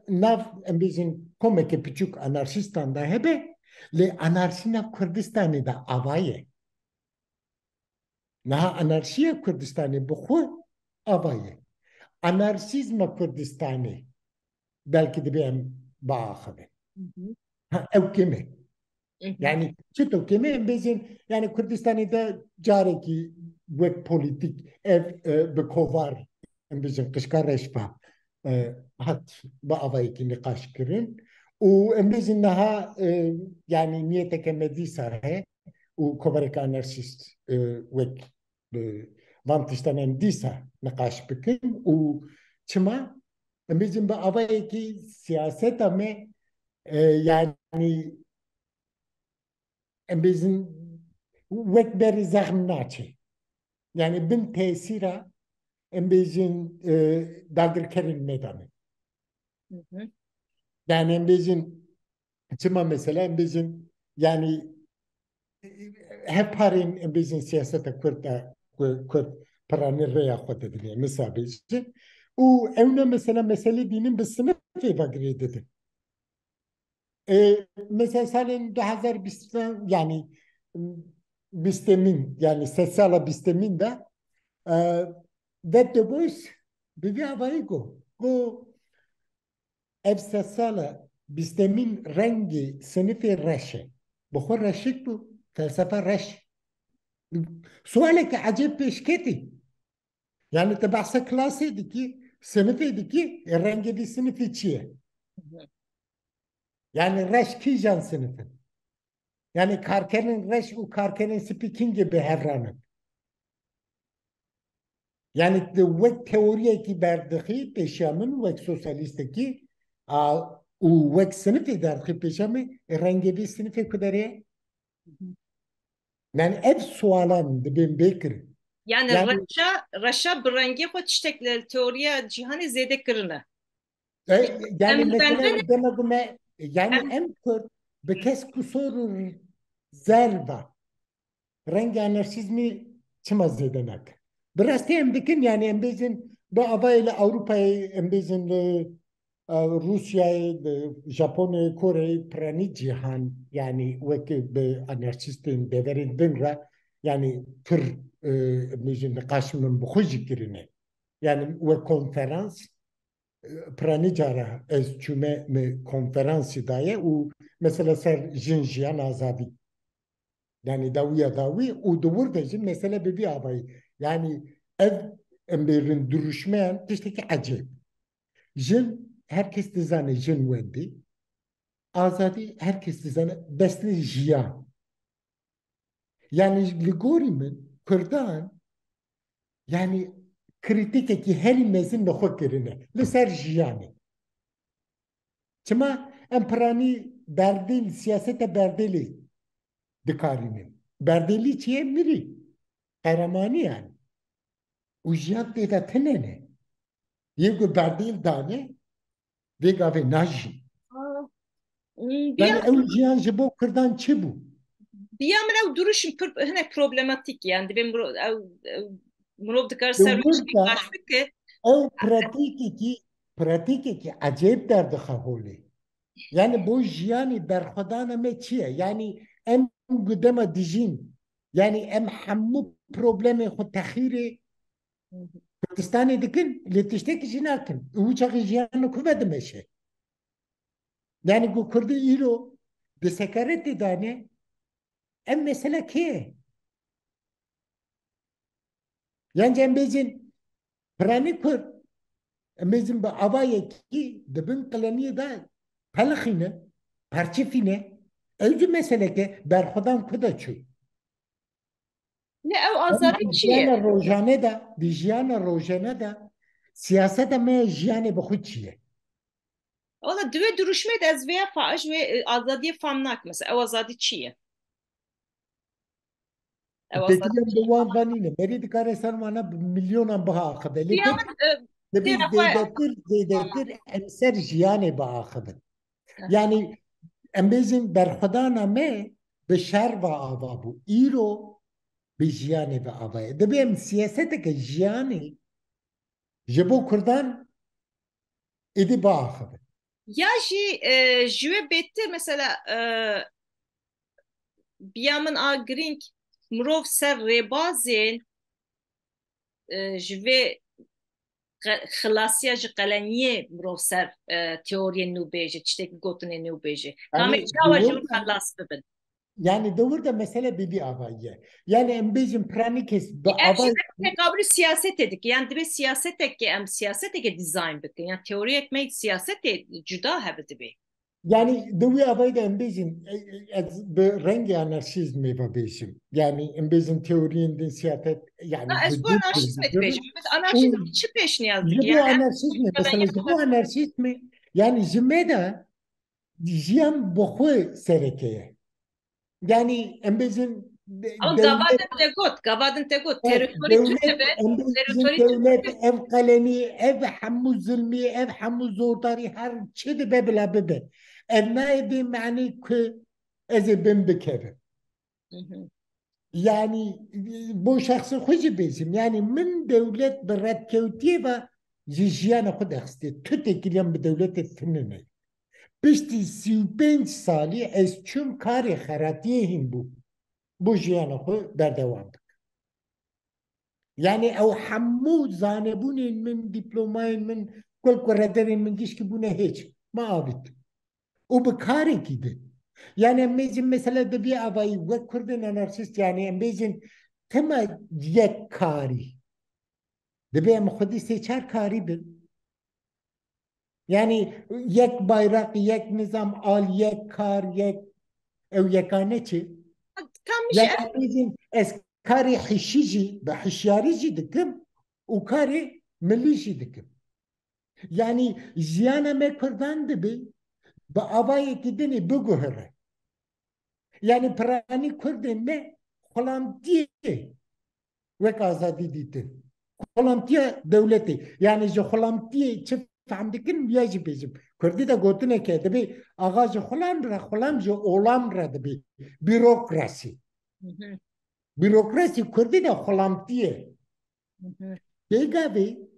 nav bizim komeke küçük anarşistanda hebe le anarşina Kürdistan'da avaye. Naha anarşiye Kürdistan'ı bu avaye. Anarşizma Kürdistan'ı belki de benim bağlı. Ha evkeme. Yani çıtı keme bizim yani Kürdistan'da careki ve politik be kovar bizim kışkarışpa hat ba avay ki nikaş kirin u bizim daha yani niyete kemediysa he u kovarek anarşist ve vantiştan endiysa nikaş bikin u çıma bizim ba avay ki siyaset ama yani bizim vekberi zahmnaçı. Yani bin tesira bizim dagirkerin medanı. Yani bizim çıma mesela bizim yani hep harin bizim siyasete Kürt paranı reya kod ediliyor. Mesela bizim. O evne mesela mesele dinin bir sınıf evagri dedi. Mesela salin 2020 yani bistemin yani sesala bistemin de de boys bir havayı go ev sesala bistemin rengi sınıfı reşe bu reşik bu felsefe reş sualek acayip peşketi yani tabaksa klasıydı ki sınıfıydı ki rengi bir sınıfı çiğ yani reş ki can sınıfı yani karkenin reş u karkenin speaking gibi hevranı. Yani de vek teoriye ki berdiği peşamın vek sosyalisteki u vek sınıfı derdi peşamı rengi bir sınıfı kudariye. Yani hep sualan de ben bekir. Yani Yani Raşa Brenge o çiçekler teoriye cihanı zede kırını. yani Em benden mesela demegime yani em em kör bekes kusuru zerva rengi anarşizmi çimaz zedenek. Biraz tem dikin yani em bizim bu avayla Avrupa'yı em bizim Rusya'yı, Japonya'yı, Kore'yi prani cihan yani veki be anarşistin deverin binra yani tır bizim kaşımın bu hujikirine yani ve konferans prani cara ez çüme me konferansı daye u mesela ser jinjiyan azadi yani dawiya dawi u duvur dejin mesela bir abayı yani ev emberin duruşmayan tişteki acayip jin herkes dizane jin wendi azadi herkes dizane besli jiyan yani ligorimin Kürdan yani kritik ki her mezin ne kerine liser jiyani çima emprani berdil siyasete berdeli dikarinin berdeli çiye miri kahramanı yani ujiyan da tenene yego berdil dane vega ve naji bir yani ujiyan jibo Kürdan çi bu bir ama duruşum hani problematik yani ben bunu dikkat de servis burada başlık ki o pratik ki acayip derdi holi. Yani bu jiyani berxudana me çiye? Yani em gudema dijin. Yani em hammu problemi xu tehiri Kürdistan'ı dikin, letişteki jinakin. Uçak jiyanı kuvveti meşe. Yani bu Kürdi ilo de sekareti dane em mesela ki? Yani em bezin prani Kürt bizim bu avaya ki dibin kılaniye da palakine, parçifine, evci mesele ki berxudan kuda çu. Ne ev Ama azadî çi ye? jiyana rojane de, di jiyana rojane de siyaseta me jiyane bi xwe çi ye? Valla divê duruşmê de ez vêya xwe ji wê azadiyê fam nakim. Mesela ew azadî çi ye? Ew azadî Peki bi wan vanîne. Berî dikare ser wana bi milyonan biha axibe. Lê pek Piyamin dibê têra xwe zêdetir em ser jiyanê biaxibin. Yani em bêjin berxwedana me bi şer ve ava bû. Îro bi jiyanê ve ava ye. Divê em siyaseteke jiyanê ji bo Kurdan êdî biaxibin. ya jî ji wê bêtir mesela biya min a girîng mirov ser rêbazên ji vê xilasiya ji qeleniyê mirov ser teoriyên nû bêje, tiştekî gotinên nû bêje. Kamê Yani çawa ji wir xelas bibin. yani doğru mesele bir avayı. Yani em bêjin pranikes bi Ev jî avay tekabülü siyaset edik. Yani divê siyaseteke em siyaseteke dizayn bikin. Yani teoriyek me siyasetê cuda hebe divê. yani doğru avayı da em bêjin bi rengi anarşizmi ve bêjim. Yani em bêjin teoriyen siyaset yani Ez bi bu dur anarşizm bir dibêjim. Biz anarşizm çi pêşniyaz ji bu yani anarşizmi mesela ji bu anarşizmi yani ji me de jiyan bi xwe serekeye. Yani em bêjin ama devlet gavadin te got teritori devlet Türkiye be emrinin teritori devlet Türkiye ev kalemi ev hamu zulmi ev hamu zordari her çedi bebla bebe ev naibi mani ki ezi bin bikevim yani bu şahsı hoca bizim yani min devlet bir kevtiye ve jijiyana kod eksti tütekilem bir devlet ettinine pişti 35 sali ez çüm kari haratiye bu jiyana kod berdevam. Yani ev hammu zanebûnên min, dîplomayên min, kulkuretlerên min gişkîbûne hiç. Ma avît. û bi karekî de. Yani em bêjin mesela di vê avayî wek Kurdên anarşîst yani em bêjin tema yek karî. Dibe em xwedî sê çar karî bin. Yani yek bayrak, yek nizam, al yek kar, yek ew yekane çi? tam bir şey Yani em bêjin ez karê hişî jî bi hişyarî jî dikim û karê millî jî dikim. Yani jiyana me Kurdan dibe bi avayekî dinê biguhere. Yani piranî Kurdên me xulamtiyê wek azadî dîtin. Xulamtiya dewletê. Yani ji xulamtiyê çi fehm dikin ya jî bêjim. Kurdî de gotineke dibe axa ji xulam re xulam ji olam re dibe. Bürokrasi. Bürokrasi Kurdî de xulamtiyê. Pêgavê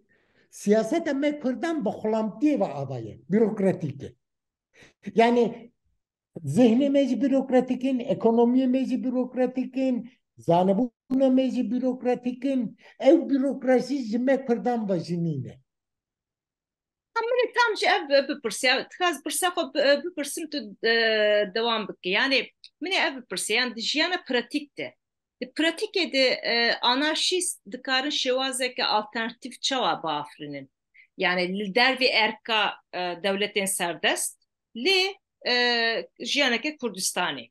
siyaseta me Kurdan bi xulamtiyê ve avaye. Bürokratîk e. Yani zihni meci bürokratikin, ekonomiye meci bürokratikin, zanebuna meci bürokratikin, ev bürokrasi jime kırdan vajinine. tam şey ev bipirsiya tkaz pirsa xwe bipirsim tu devam bike yani min ev bipirsiya yani jiyana pratik de pratikê de anarşîst dikarin şêwazeke alternatif çawa bafirinin yani li dervê erka devletên serdest lê jiyaneke Kurdistanê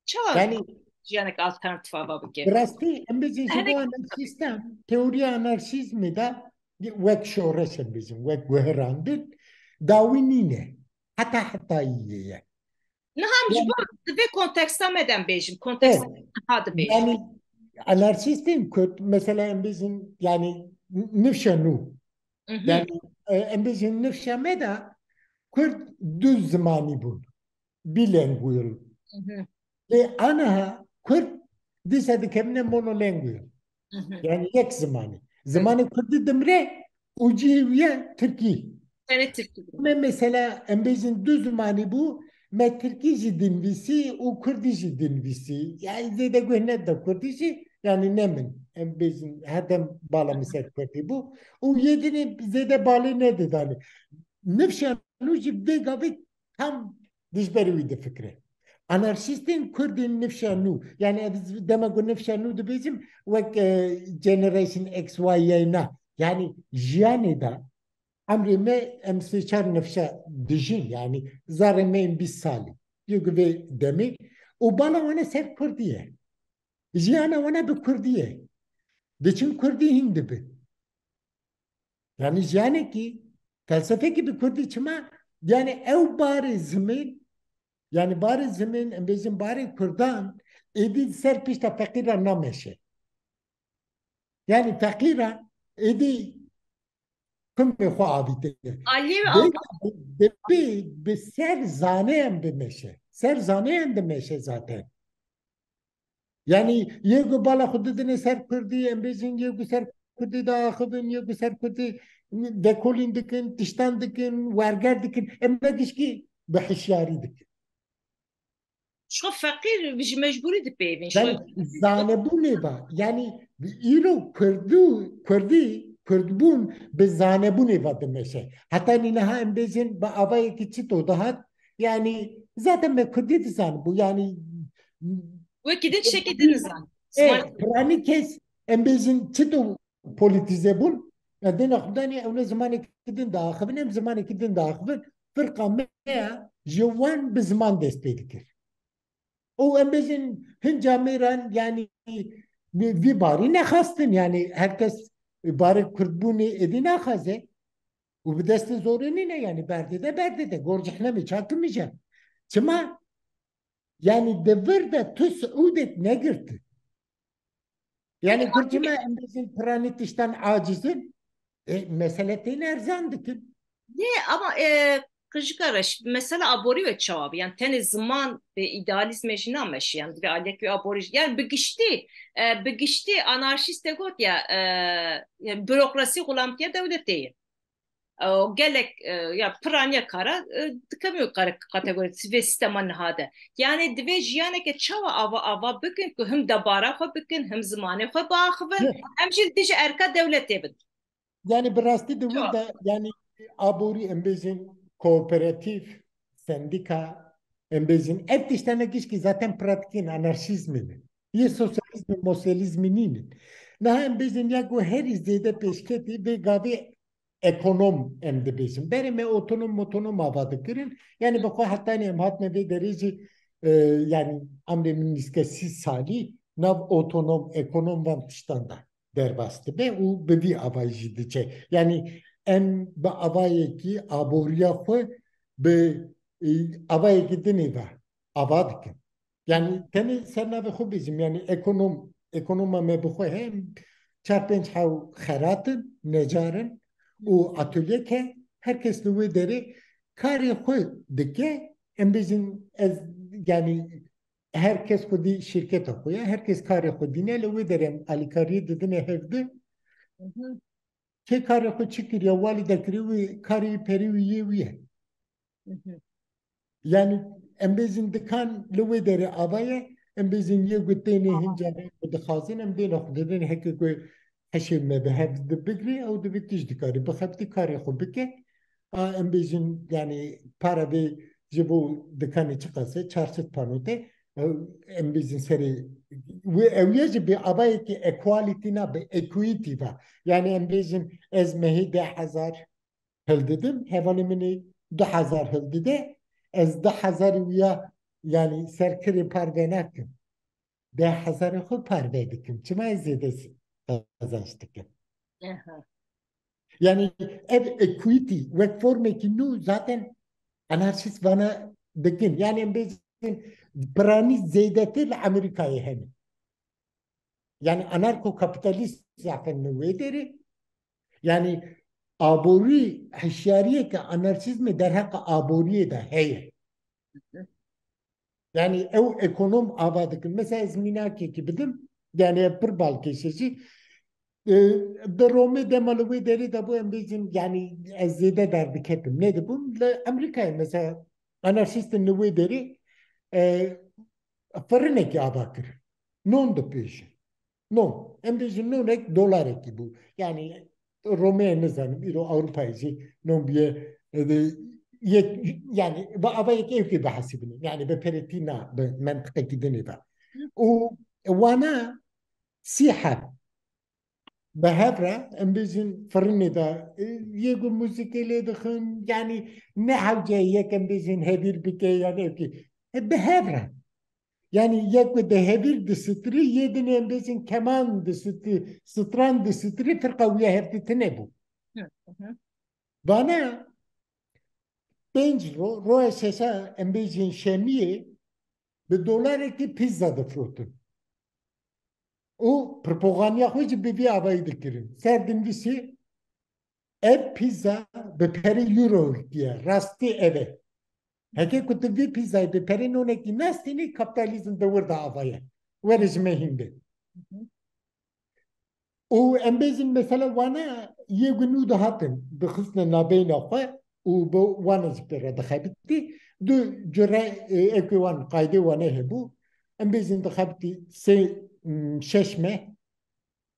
çawa Yani jiyanek alternatif ava bike birasti em bizim bu hinek anarşistem, teori anarşizmi da vek şoreşem bizim, vek güherandın, davinine, hatta iyiye. niham ji Yani, bo divê konteksta me dem bêjim evet, konteksta niha dibêjim yani anarşistin mesela em bizim yani nifşanu. Yani em bêjin nifşeme de Kurd düz zimanî bûn, bilingual. Lê aniha Kurd dîsa dikevine monolingual. Yani yek zimanî. Zimanê Kurdî dimre û cihê ye Tirkî. seni Türkiye Me mesela em bêjin du zimanî bû, me Tirkî jî dinivîsî û Kurdî jî dinivîsî. Yani zêde guh neda Kurdî jî yani ne min. Em bêjin hedem bala me ser Kurdî bû. û yedinê zêde balê nedid anî. Nifşanû jî vê gavê tam dijberî wî difikire. Anarşistên Kurdên nifşanû yani ez dema ku nifşanû dibêjim wek Generation X Y na. Yani jiyanê da emrê me em sê çar nifşa dijîn yani zarê me yên 20 salî. Yek vê demê û bala wan e ser Kurdî ye. جيانا وانا بكردية دچن كردي هند بي يعني جيانا كي فلسفة كي بكردي چما يعني او بار زمين يعني بار زمين ام بيجن بار كردان ايدي سر پشتا فقيرة نامشه يعني فقيرة ايدي كم بخوا عبيده Ali ve دي abla دبي بسر زانه هم بمشه سر زانه هم بمشه zaten yani yego bala xudidine ser kurdi embezin yego ser kurdi da axibin yego ser kurdi dekolin dikin tiştan dikin werger dikin emme gişki bihişyari dikin şu fakir bir mecburi de peyvin şu yani zane bu ne ba yani ilo kurdbun be zane bu ne va demeşe hatta ninaha embezin ba avaya kiçit o daha yani zaten me kurdi de zane bu yani ve gidin şekildiniz lan. İsmail براني كيس ام بيزن تدو بوليتيزي بول بعدين اخداني او زمان كدين داخل ام زمان كدين داخل فرقه ما جوان بزمان دست بيدكر او ام بيزن هنجا ميران يعني في باري نخستن يعني herkes باري كردبوني ادينا خازه وبدست زورينينا يعني برده gorcihna mi çakılmayacak. Çima yani devir tu Suudet ne girdi? Yani Gürcüme bizim pranitişten acizin meseletini erzandıkın. ne ama kıjgaraş mesela abori ve çavab yani teni zaman ve idealizm eşina meş yani ve alek ve abori yani bigişti anarşist got ya yani bürokrasi gulamtiye devlet değil. O gelek ya pranya kara tıkamıyor kara kategorisi ve sisteman hada. Yani dve jiyane ke çava ava bugün ku hem dabara xo bugün hem zamanı xo baxıvın hem jil dije erka devlet evin. Yani birasti de burada yani abori embezin kooperatif, sendika, embezin ev tiştene ki zaten pratikin anarşizmini. Ye sosyalizmi, mosyalizminin. Na embezin ya go her izlede peşketi ve gavi ekonom emde bezin. Berime otonom avadı kirin. Yani bu hatta ne hatme ve derece yani amremin niskesi sali nav otonom ekonom van tiştanda derbastı be u bedi avayjı diçe. Yani em be avayeki aboriya xwe be avayeki diniva avadıkın. Yani teni sernave xwe bizim yani ekonoma me bixwe hem çar penç hav xeratın necarın u atölye ke herkes nüve deri kari xwe dike em bizim ez yani herkes خودی شرکت خویا herkes کار خودینه لوی درم علی کاری ددن هفته که کار خود چی کریه والی دکریوی کاری پریوی ویه yani embezin dikan lüve deri avaya embezin ye gutene hincane dixazin em de noxdeden heke ko heşim me behev de bigri o de bitiş dikari bexebti kari xo bike a embezin yani para be jibo dikani çıkası çarşıt panote embezin seri ve eviyece bir avaya ki equality na be equity va yani embezin ez mehi 10,000 hıl dedim hevanimini 10,000 hıl dedi از 10,000 ویا یعنی سرکری پرده نکن 10,000 خود پرده بکن چما زیده kazanç dikin. Yani ev equity ve forme ki nu zaten anarşist bana dikin. Yani bizim prani zeydetir Amerika'yı hem. Yani anarko kapitalist zaten nüvederi. Yani abori hişyariye ki anarşizmi der hak aboriye de heye. Yani ev ekonom avadıkın. Mesela İzminaki ki bilim yani bir bal keşişi de Rome demalı deri de bu bizim yani ezide derdik hepim. Neydi bu? Amerika'ya mesela anarşistin nüve deri fırıneki avakır. Non da peşin. Non. Hem bizim non ek dolar eki bu. Yani Roma'ya ne zanım? Bir o Avrupa'yı non bir يعني بقى كيف بحسبني يعني ببريتينا بمنطقة كده وانا سيحة بهبرة امبيزن فرني دا يقول موسيقى اللي دخن يعني نحو جاية كم بيزن هدير بكي يعني بهبرة Yani yek ve dehevir dısıtırı yedin embezin keman dısıtı sıtran dısıtırı fırkaviye hevditine bu. Hı hı. Bana benç ro esesa embezin şemiye be dolar eki pizza da frutun. O propaganda hoca bir avayı dikirin. Serdin visi ev pizza be peri euro diye rastı eve. Heke kutu bir pizzayı be peri noneki nastini kapitalizm de vurda avaya. Verizme hindi. O embezin mesela vana ye günü de hatın. Bıxısna nabeyna xwe u bu vana zipere de xabitti. Du cüre ekvan kaydı vana hebu. Embezin de xabitti se şeşme.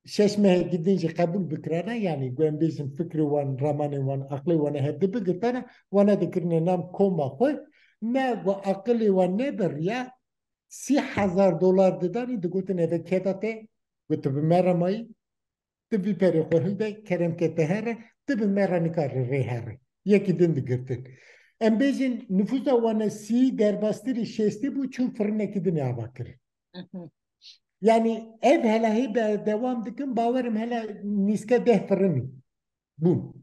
Şeşme gidince kabul bikrana yani embezin fikri van ramanı van aklı vana hebde bigirtana vana dikirne nam koma xwe. Ne bu akıllı van ne bir ya 3000 dolar dedani de gutun eve kedate. Gutu bimeramayı. تبي بري قهندة كرم كتهرة تبي مرة نكرر ريهرة يكيد ندقرتن أم بيجن نفوسا وانا سي درباستري شيستي بو چون فرنة كدن ياباكر يعني ev هلا هي devam dikin باورم هلا نسكة ده فرني بون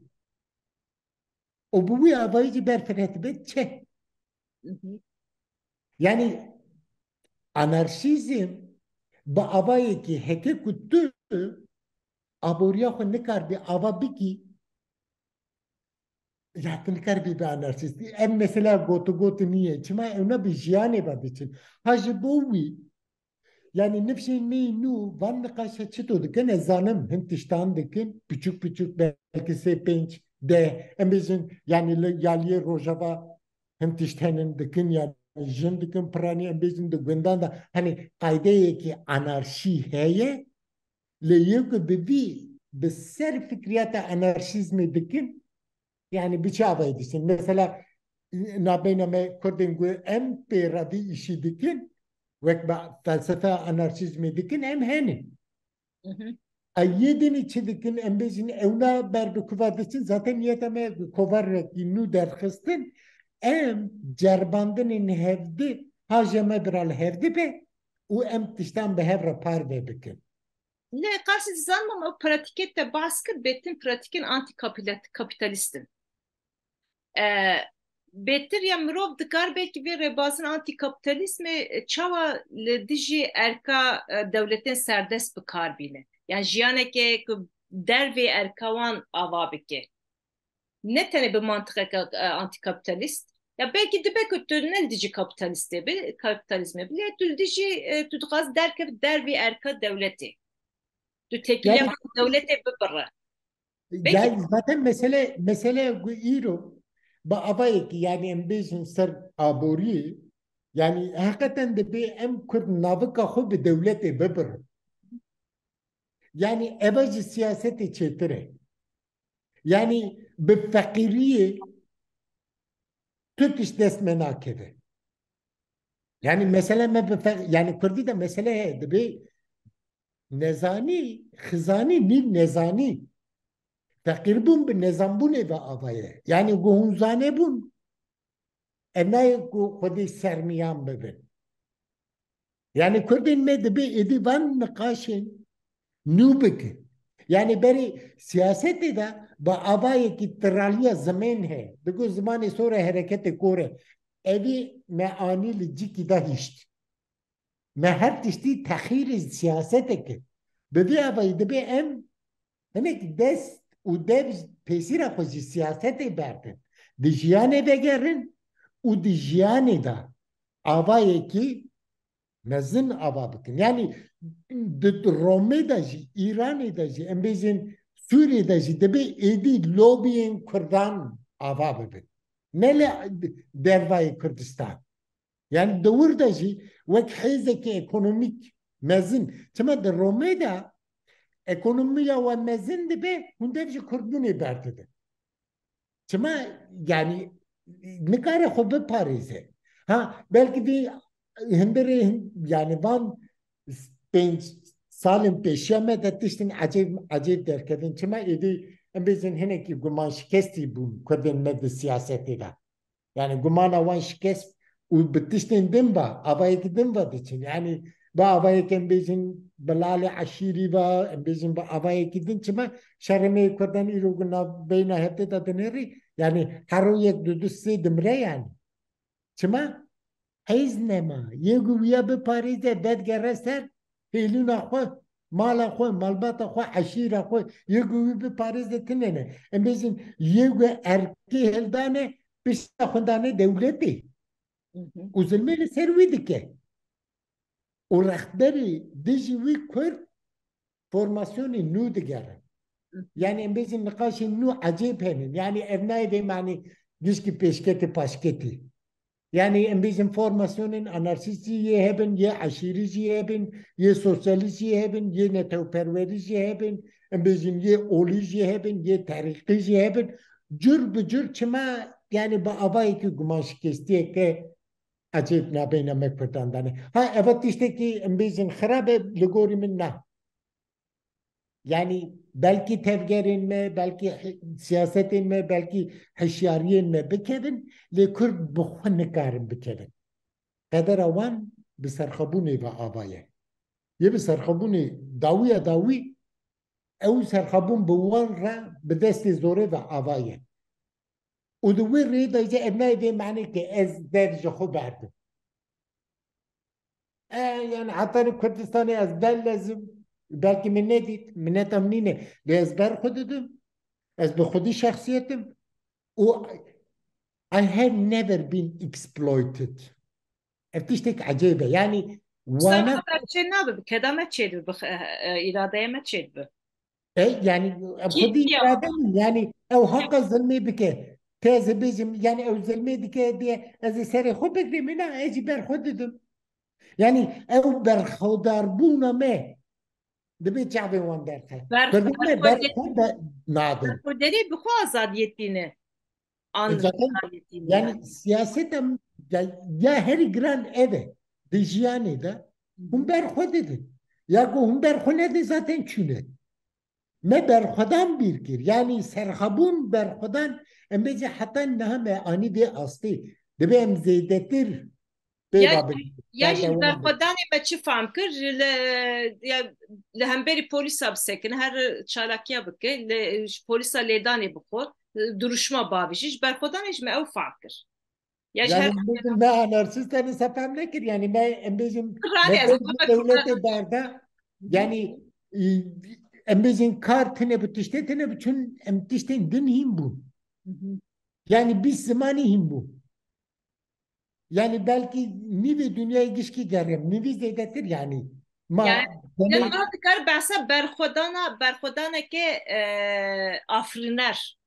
o bu havayıcı berferet bet çe. Yani anarşizm bu havayı ki heke kuttu aboriya xwe nikardî ava bikî ya tu nikarbî bi anarşîstî em mesela gotu niye çima ew ne bi jiyanê ve diçin ha ji bo wî yani nifşên me nû van niqaşa çito dikin ez zanim hin tiştan dikin piçûk belkî sê pênc deh em bêjin yani li yaliyê rojava hin tiştenin dikin yani jin dikin piranî em bêjin di gundan da hani qaydeyekî anarşî heye li yek bivî bi ser fikriyata anarşizmê dikin yani bir çabaya düşün. Mesela nabeyne Kurdin gu em peyravi işi dikin ve felsefe anarşizmi dikin em heni. Yedin içi dikin em bezin evna berbi kuvadetsin zaten niyeteme kovar nu derxistin em cerbandının hevdi hajeme biral hevdi be u em tiştan be hevra par be bikin. Ne karşı zanmam o pratikette baskı betin pratikin anti kapitalistin. Betir ya mirov dikar belki bir rebazın antikapitalizmi çava dijî erka devletin serdest bikar bîne. Yani jiyaneke dervê erkawan ava bike. Ne tane bir mantık antikapitalist. Ya belki dibe kötü ne dici kapitalizme bile tu dici tu dikaz dervê erka devleti. Tu tekile Yani devlete bibirre. Belki yani zaten mesele bu iro ba abayek yani em bejin ser abori yani hakikaten de bir em kur navika xu bi devlete bibir yani evacı siyaseti çetire yani bi fakiriye tut iş desmena keve yani mesela me yani kurdi de mesele de bir nezani xizani niv nezani fakir bun bi nezam bun eve avaya yani guhunzane bun enay ku khudi sermiyan bibin. Yani Kurdin me dibi edivan nikaşin nubik. Yani beri siyaseti da ba avaya ki tiraliya zemin hai. Digo zamani sonra hareketi kore. Evi me ani liciki da hişt. Me her tişti tahir siyasete ki. Bevi avayı dibi em demek dest u dev pesira kuzi siyasete berdin. Dijiyane begerin u dijiyane da avaya ki mezin ava bikin. Yani Roma'da jî, İran'da jî, em bêjin Suriye'de jî dibe êdî lobiyên Kurdan ava bibin. Ne li dervayê Kurdistan. Yani dewir de jî wek hêzekî ekonomîk mezin. Çima di Roma'da ekonomiya we mezin dibe hûn dev jî Kurdînê berdidin. Çima yani nikare xwe biparêze. Ha belki bir hindere yani van pênc salên pêşiya me de tiştên ecêb derketin çima êdî em bêjin hinekî guman şikestî bûn Kurdên me di siyasetê de. Yani gumana wan şikest وبتشتين دمبا أبايك دمبا ديشين يعني با أبايك إن بيجين بلالي عشيري با إن بيجين با أبايك دين شما شرمي كردن إيروغنا بين هبتة تدنيري يعني هارو يك دودسي دمري يعني شما حيز نما يجو ويا بباريزة بيت جرسر هيلون أخو مال أخو مالبات أخو عشيرة أخو يجو ويا بباريزة تنينه إن بيجين يجو أركي هلدانه بيش أخوندانه دولتي وزلمه سروي دكه ورهبري ديجي وي كورد فورماسيون نو دگره يعني ام بيزن نقاش نو عجيب هنن يعني ابنائي دي معني جيشكي بيشكتي باشكتي يعني ام بيزن فورماسيون انارشيستي يهبن يه عشيريجي يهبن يه سوسياليجي يهبن يه نتو پروریجي يهبن ام بيزن يه اوليجي يهبن يه تاريخيجي يهبن جر بجر چما يعني با آبایی که گماش کستیه که عجيب نابينا مكفتان داني ها افتشتكي امبيزن خرابة لغوري منا يعني بلكي تفكيرين ما بلكي سياستين ما بلكي حشياريين ما بكذن لكرد بخون نكارن بكذن قدر اوان بسرخبوني وآبايا بسرخبوني داوية داوي او سرخبون بوان را بدست زوري وآبايا ودوي ريدا يجي ابنائي دي معني كي از درجة خو بعده يعني حتى كردستاني أزبال لازم بلكي من نادي من نتمنينه لأزبال خدتهم أزبال خدي شخصيتهم و I have never been exploited افتشتك عجيبة يعني Sen وانا kadar şey ne yapıyor? Kedamet şeydi bu iradeye met şeydi bu. يعني Ki خدي ya إرادة يعني أو حق الظلمي بك تازي بيجم يعني أو الظلمي بك دي أزي سري خد بكري منها أجي بر خدتهم يعني أو برخدار بونا ما دبي شعبي وان درخه كردما برخود نادن berkoderi bu azadiyetini zaten andırıyetini yani. yani siyasetem ya her gran eve dijiyane da hum berxod edin ya go hum berxone zaten çüne me berxodan bir kir yani serhabun berxodan embece hatta nahme ani de asti debe em zeydetir Ya beba ya ji devam et. berkodanê me çi fehm kir li hemberî polîsa bisekin her çalakiya bike ji polîsa lêdanê bixwe duruşma bavê ji berkodanê ji me ew fehm kir. Ya ji her Yani bizim ne anarşistlerin sepem nekir yani ne bizim ranê ne ez devlete derda yani bizim kartine bu tiştetine bütün tişten dinhim bu. Yani biz zamanihim bu. Yani belki nivi dünyaya ilişki gerim nivi zeydetir yani. yani Ma ya yani daha dikar behsa berxodana ke afriner.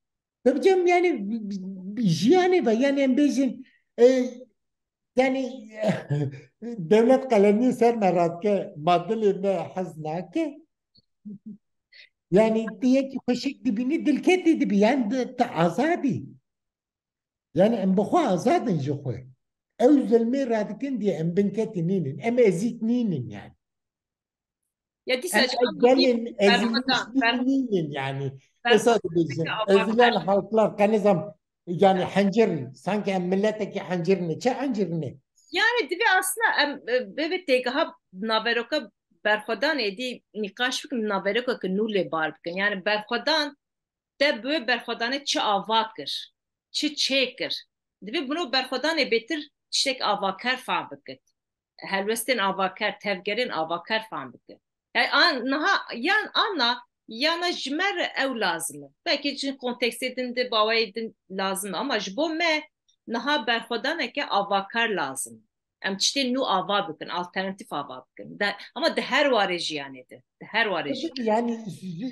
tabii canım yani jiyane ve yani bizim e, yani devlet kalemini sermerat ke madde ne hazna ke يعني تيجي خشيك دبيني دلكتي دبي يعني عزادي يعني ام بخوا عزاد نجخوا او زلمي رادكين دي ام بنكتي نينين ام ازيت نينين يعني Ya ام disa اجلن ازilmiş berxodan نينين يعني اساد berxodan bizim ezilen avakar. halklar kanizam yani hancır sanki em milletteki hancır ne çe hancır ne Yani divi aslında evet tegaha naveroka berxwedan êdî nîqaş bikin naveroka ki nû lê bar bikin. Yani berxwedan te bi berxwedanê çi ava kir, çi çê kir. Divê bunu berxwedanê bêtir tiştek avaker fehm bikin. Helwestên avaker, tevgerên avaker fehm bikin. Yani niha yan ana yana ji me re ew lazim e. Belkî ji kontekstê din de bawayê din lazim e ama ji bo me niha berxwedaneke avakar lazım. Em tiştên nû ava bikin, alternatif ava bikin. Ama di her warê jiyanê de. Di her warê tabii jiyanê. ki yani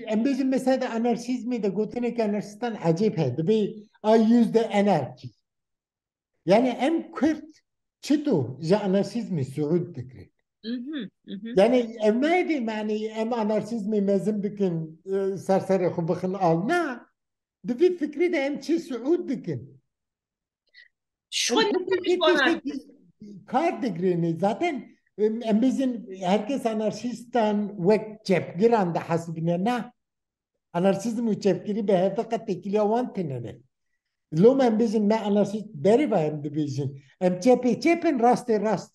em bizim mesela anarşizmi de gotenek anarşistan acayip hedi bir ay yüzde anarki يعني ام كرت شتو جا انارشيزمي سعود دكري Mhm, mhm. يعني ام ما يدي معني ام انارشيزمي مازم بكن سرسري خو بخن نا دفي فكري ده ام شي سعود دكن Şu ام ne كنت demiş كنت bana? تشتكي كار دكريني zaten ام بيزن herkes anarşistan ve çepgiran da hasbine na anarşizm ve çepgiri be hevde kat tekili avan tenene لو من بيجن ما أنا شيء بريبا هم بيجن أم تشيبن راست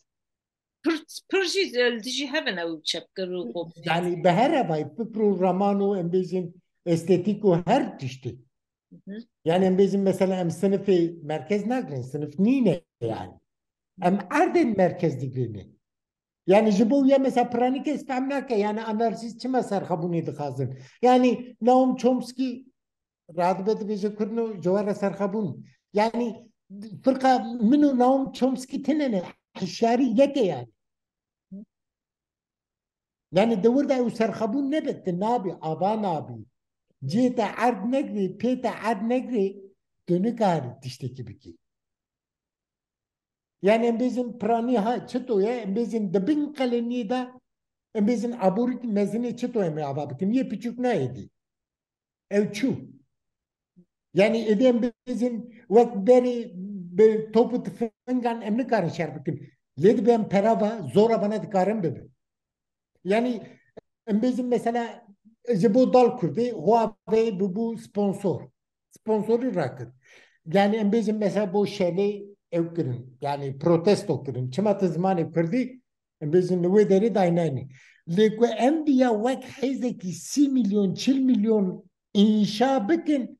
Pırjı dizi hemen ev çepkırı kopya. يعني بهرة باي بكرو رامانو أم بيجن استيتيكو هر تشتي يعني أم بيجن مثلا أم صنف مركز ناقرين صنف نينة يعني أم أردن مركز دقريني يعني جبوا يا مثلا برانيك استعملناك يعني أنارسيس كما صار خبوني دخازن يعني نوم تشومسكي راتبت بيجي كرنو جوار صار خبون يعني فرقة منو نوم تشومسكي تنين حشاري لك يعني الدور ده وصار خبون نبت النابي أبا نابي جيتا عرض نجري بيتا عرض نجري دونكار تشتكي بكي يعني بيزن براني ها تشتو يا بيزن دبين قلني ده بيزن عبورك مزني تشتو يا عبابك نيه بيشوك نايدي او تشو يعني إذا بيزن وقت بري بتوب تفنجان أمريكا شربكن ليد بيم برافا زورا بنا دكارم ببن يعني بيزن مثلا جبو دال كردي هو بي ببو سبونسوري راكد يعني بيزن مثلا بو شالي اوكرن يعني بروتستو كرن كما تزماني كردي بيزن ويدري دايناني لكو انبيا وك حيزكي 6 مليون 4 مليون انشاء بكن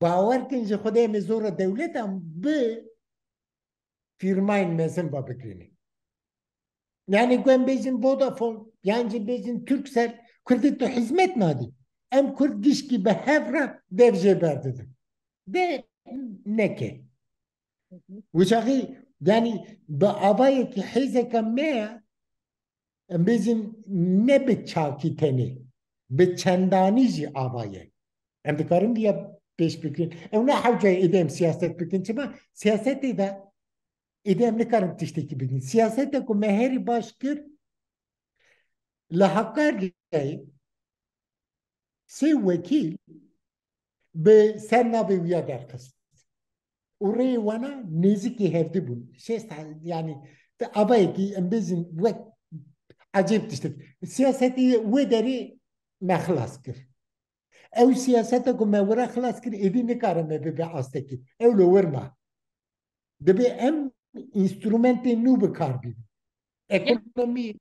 باور کن جه خدای مزور دولت هم به فیرماین مزن با بکرینی yani gwen bezin Vodafone yani bezin Turkcell kurdit to hizmet nadi em kurd gişki be hevra devje berdedim de neke وشاقي يعني بأبايك حيزك ما بيزن نبت شاكي تاني بتشنداني جي أبايك ام دکارم بیا پیش بکن ام نه حوجه ایدم سیاست بکن چما سیاست ایده ایدم نکارم تشتکی بکن سیاست کو مهری باش کر لحقار گئی سی وکیل به سر نبی ویا در قسم اوری وانا نزیکی هفته بون شست yani abay ki embezin vek acayip tiştek siyaseti ve deri mehlas kır او سیاست کو مورا خلاص کړ اې دې نه کارم به به استه کی او لو ورما د به ام انسترومنت نو به کار بي Ya اکونومي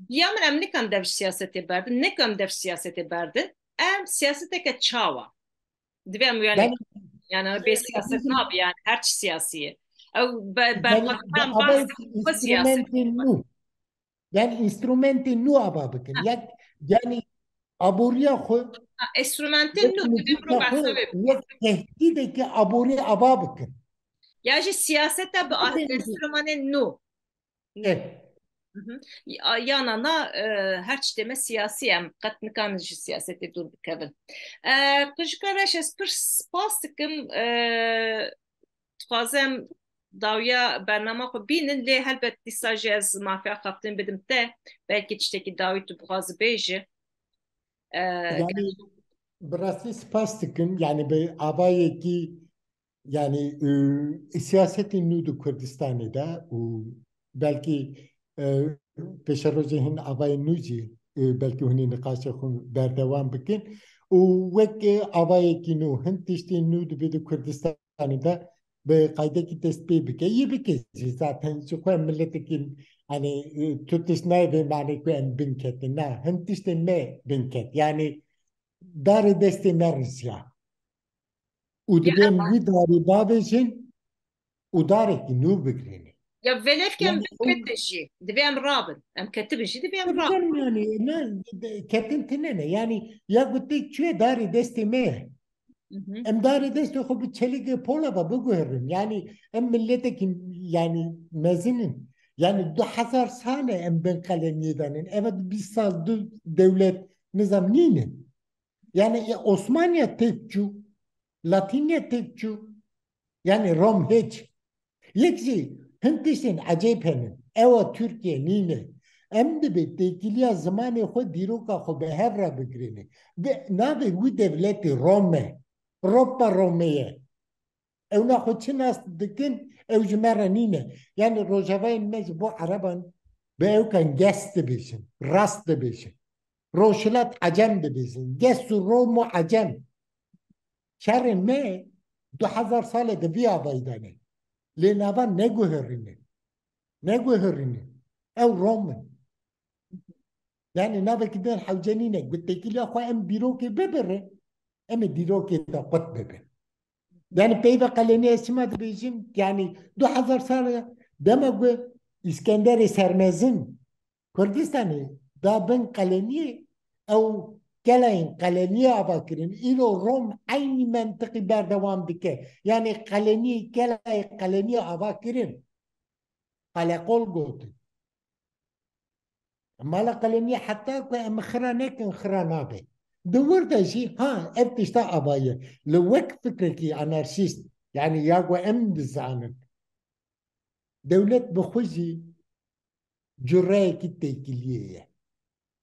ya men em nikan dev siyasete berdin, nekam dev siyasete berdin. Em siyasete çava. Divem yani يعني yani be siyaset ne yapıyor yani her siyasiye. Ev يعني berxwazan ابا bas bu siyaset. انسترومنت نو يعني انسترومنت نو ابا بكن يك يعني ابوريا خو Enstrümantin يك nu divem نزيكا ro خو bahsa ve. يك تهديد كي ابوري ابا بكن Ya ji siyasete be enstrümanın nu. ايه Yanana her deme siyasi em qet nikan ji siyasetê dûr bikevin. Qijgareş ez pir spas dikim dixwazem dawiya bername xwe bînin lê helbet dîsa jî ez mafiya xaftin bidim te belkî tiştekî dawî tu bixwazî bêjî. يعني براسي سباستكن يعني بابايا كي yani siyaseti nudu Kürdistan'da belki peşerojehin avay nuji belki huni nikaşa hun berdevam bikin ve avay ki nu hintişti nudu bidu Kürdistan'da be kaydaki tespih bike iyi bike zaten şu kadar milletin hani Türk ne ve mani kuen binket na hintişti ne binket yani dar desti mersiya ودبن وداري بابجن ودارك نو بقريني Ya velevken يعني هم bin jî divêm rabin em ketibin jî divêm rabin. ترجم يعني لا كتن تنين يعني يا قلت لك شو داري دستي ما ام داري دستي خو بتشلق بولا بقولهم يعني ام ملتك يعني مازنين يعني دو حزار سنة ام بن قلني دانين evet 20 سال دو devlet nizam ninin yani ya Osmaniye tekçu Latinye tekçu yani Rom hiç يكزي هنتشتين عجيب هنن اوا تركيا نينه ام دي بتكيليا زماني خو ديروكا خو بهرا بجريني نابي وي دولتي روما روبا رومية او ناخو تشناس دكين او جمارة نينه يعني روجافين مج بو عربان باو كان جست بيشن راست بيشن روشلات عجم بيشن جست رومو عجم شر ما 2000 ساله دوی آبایی دانه لی نوا نگوهرینه او رومن يعني نابا كده حوجانينك قلت لي أخو أم ديروكي ببره أم ديروكي تقط ببر يعني بيبقى قالني اسمها بيجين يعني 2000 سنة دمجو إسكندر سرمزن كردستاني دا بن قالني أو كلاين قالني أباكرين إلو روم أي منطقي بردوام بك يعني قالني كلاي قالني أباكرين قال قول قلت مالا قالني حتى مخرانك خرانابي دورت شيء ها ابتشتا أبايا لوك فكركي أنارشيست يعني ياقوى أم بزعانك دولة بخوزي جراي كي تيكيلية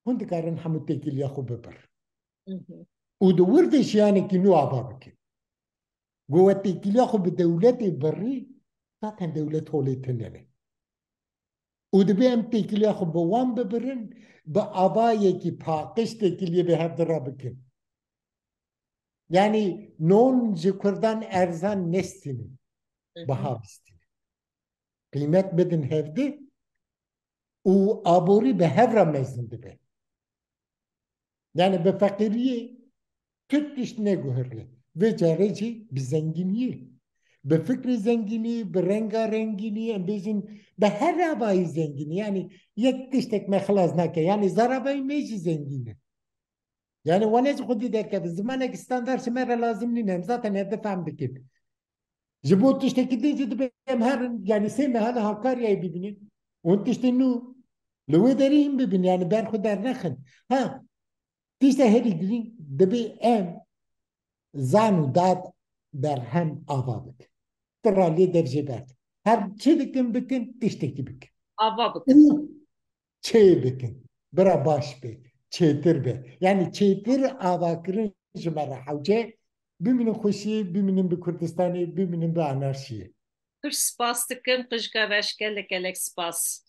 كنت كارن حمو تيكيلية خو ببر ودورت شيء يعني كنو أبابك قوة تيكيلية خو بدولة بري تاتن دولة هولي تنيني ودبي ام تيكيلية خو بوان ببرن بأبايا كي باقش تيكيلية بهدرا بكن يعني نون جكردان ارزان نستيني baha bistine. Kıymet bedin hevdi u abori be hevra mezindi be. Yani be fakiriye tüt ne gühürle. Ve careci be zenginiye. Be fikri zengini, be renga rengini, be her abayı zengini. Yani yek tiştek mehlas nake. Yani zarabayı meci zengini. Yani vanez kudi derke zamanek standart şemere lazım ninem. Zaten evde fahmdikin. جبوت تشتكي دي بهم هر يعني سمع هذا هكار يا بيبني وانت تشتنو لو دارين بيبني يعني بان خدار نخن ها تيجي هذي جرين دبي ام زانو داد برهم آبادك ترى لي درجة بات هر شيء بكن تشتكي بك Ava او bakın. شيء بكن برا باش بي çetir be yani çetir avakırın jmara havce biminin خوشی biminin bir Kürdistan'ı biminin bir anarşiyi Kış spas tıkım, kış gavaş, gelek gelek spas.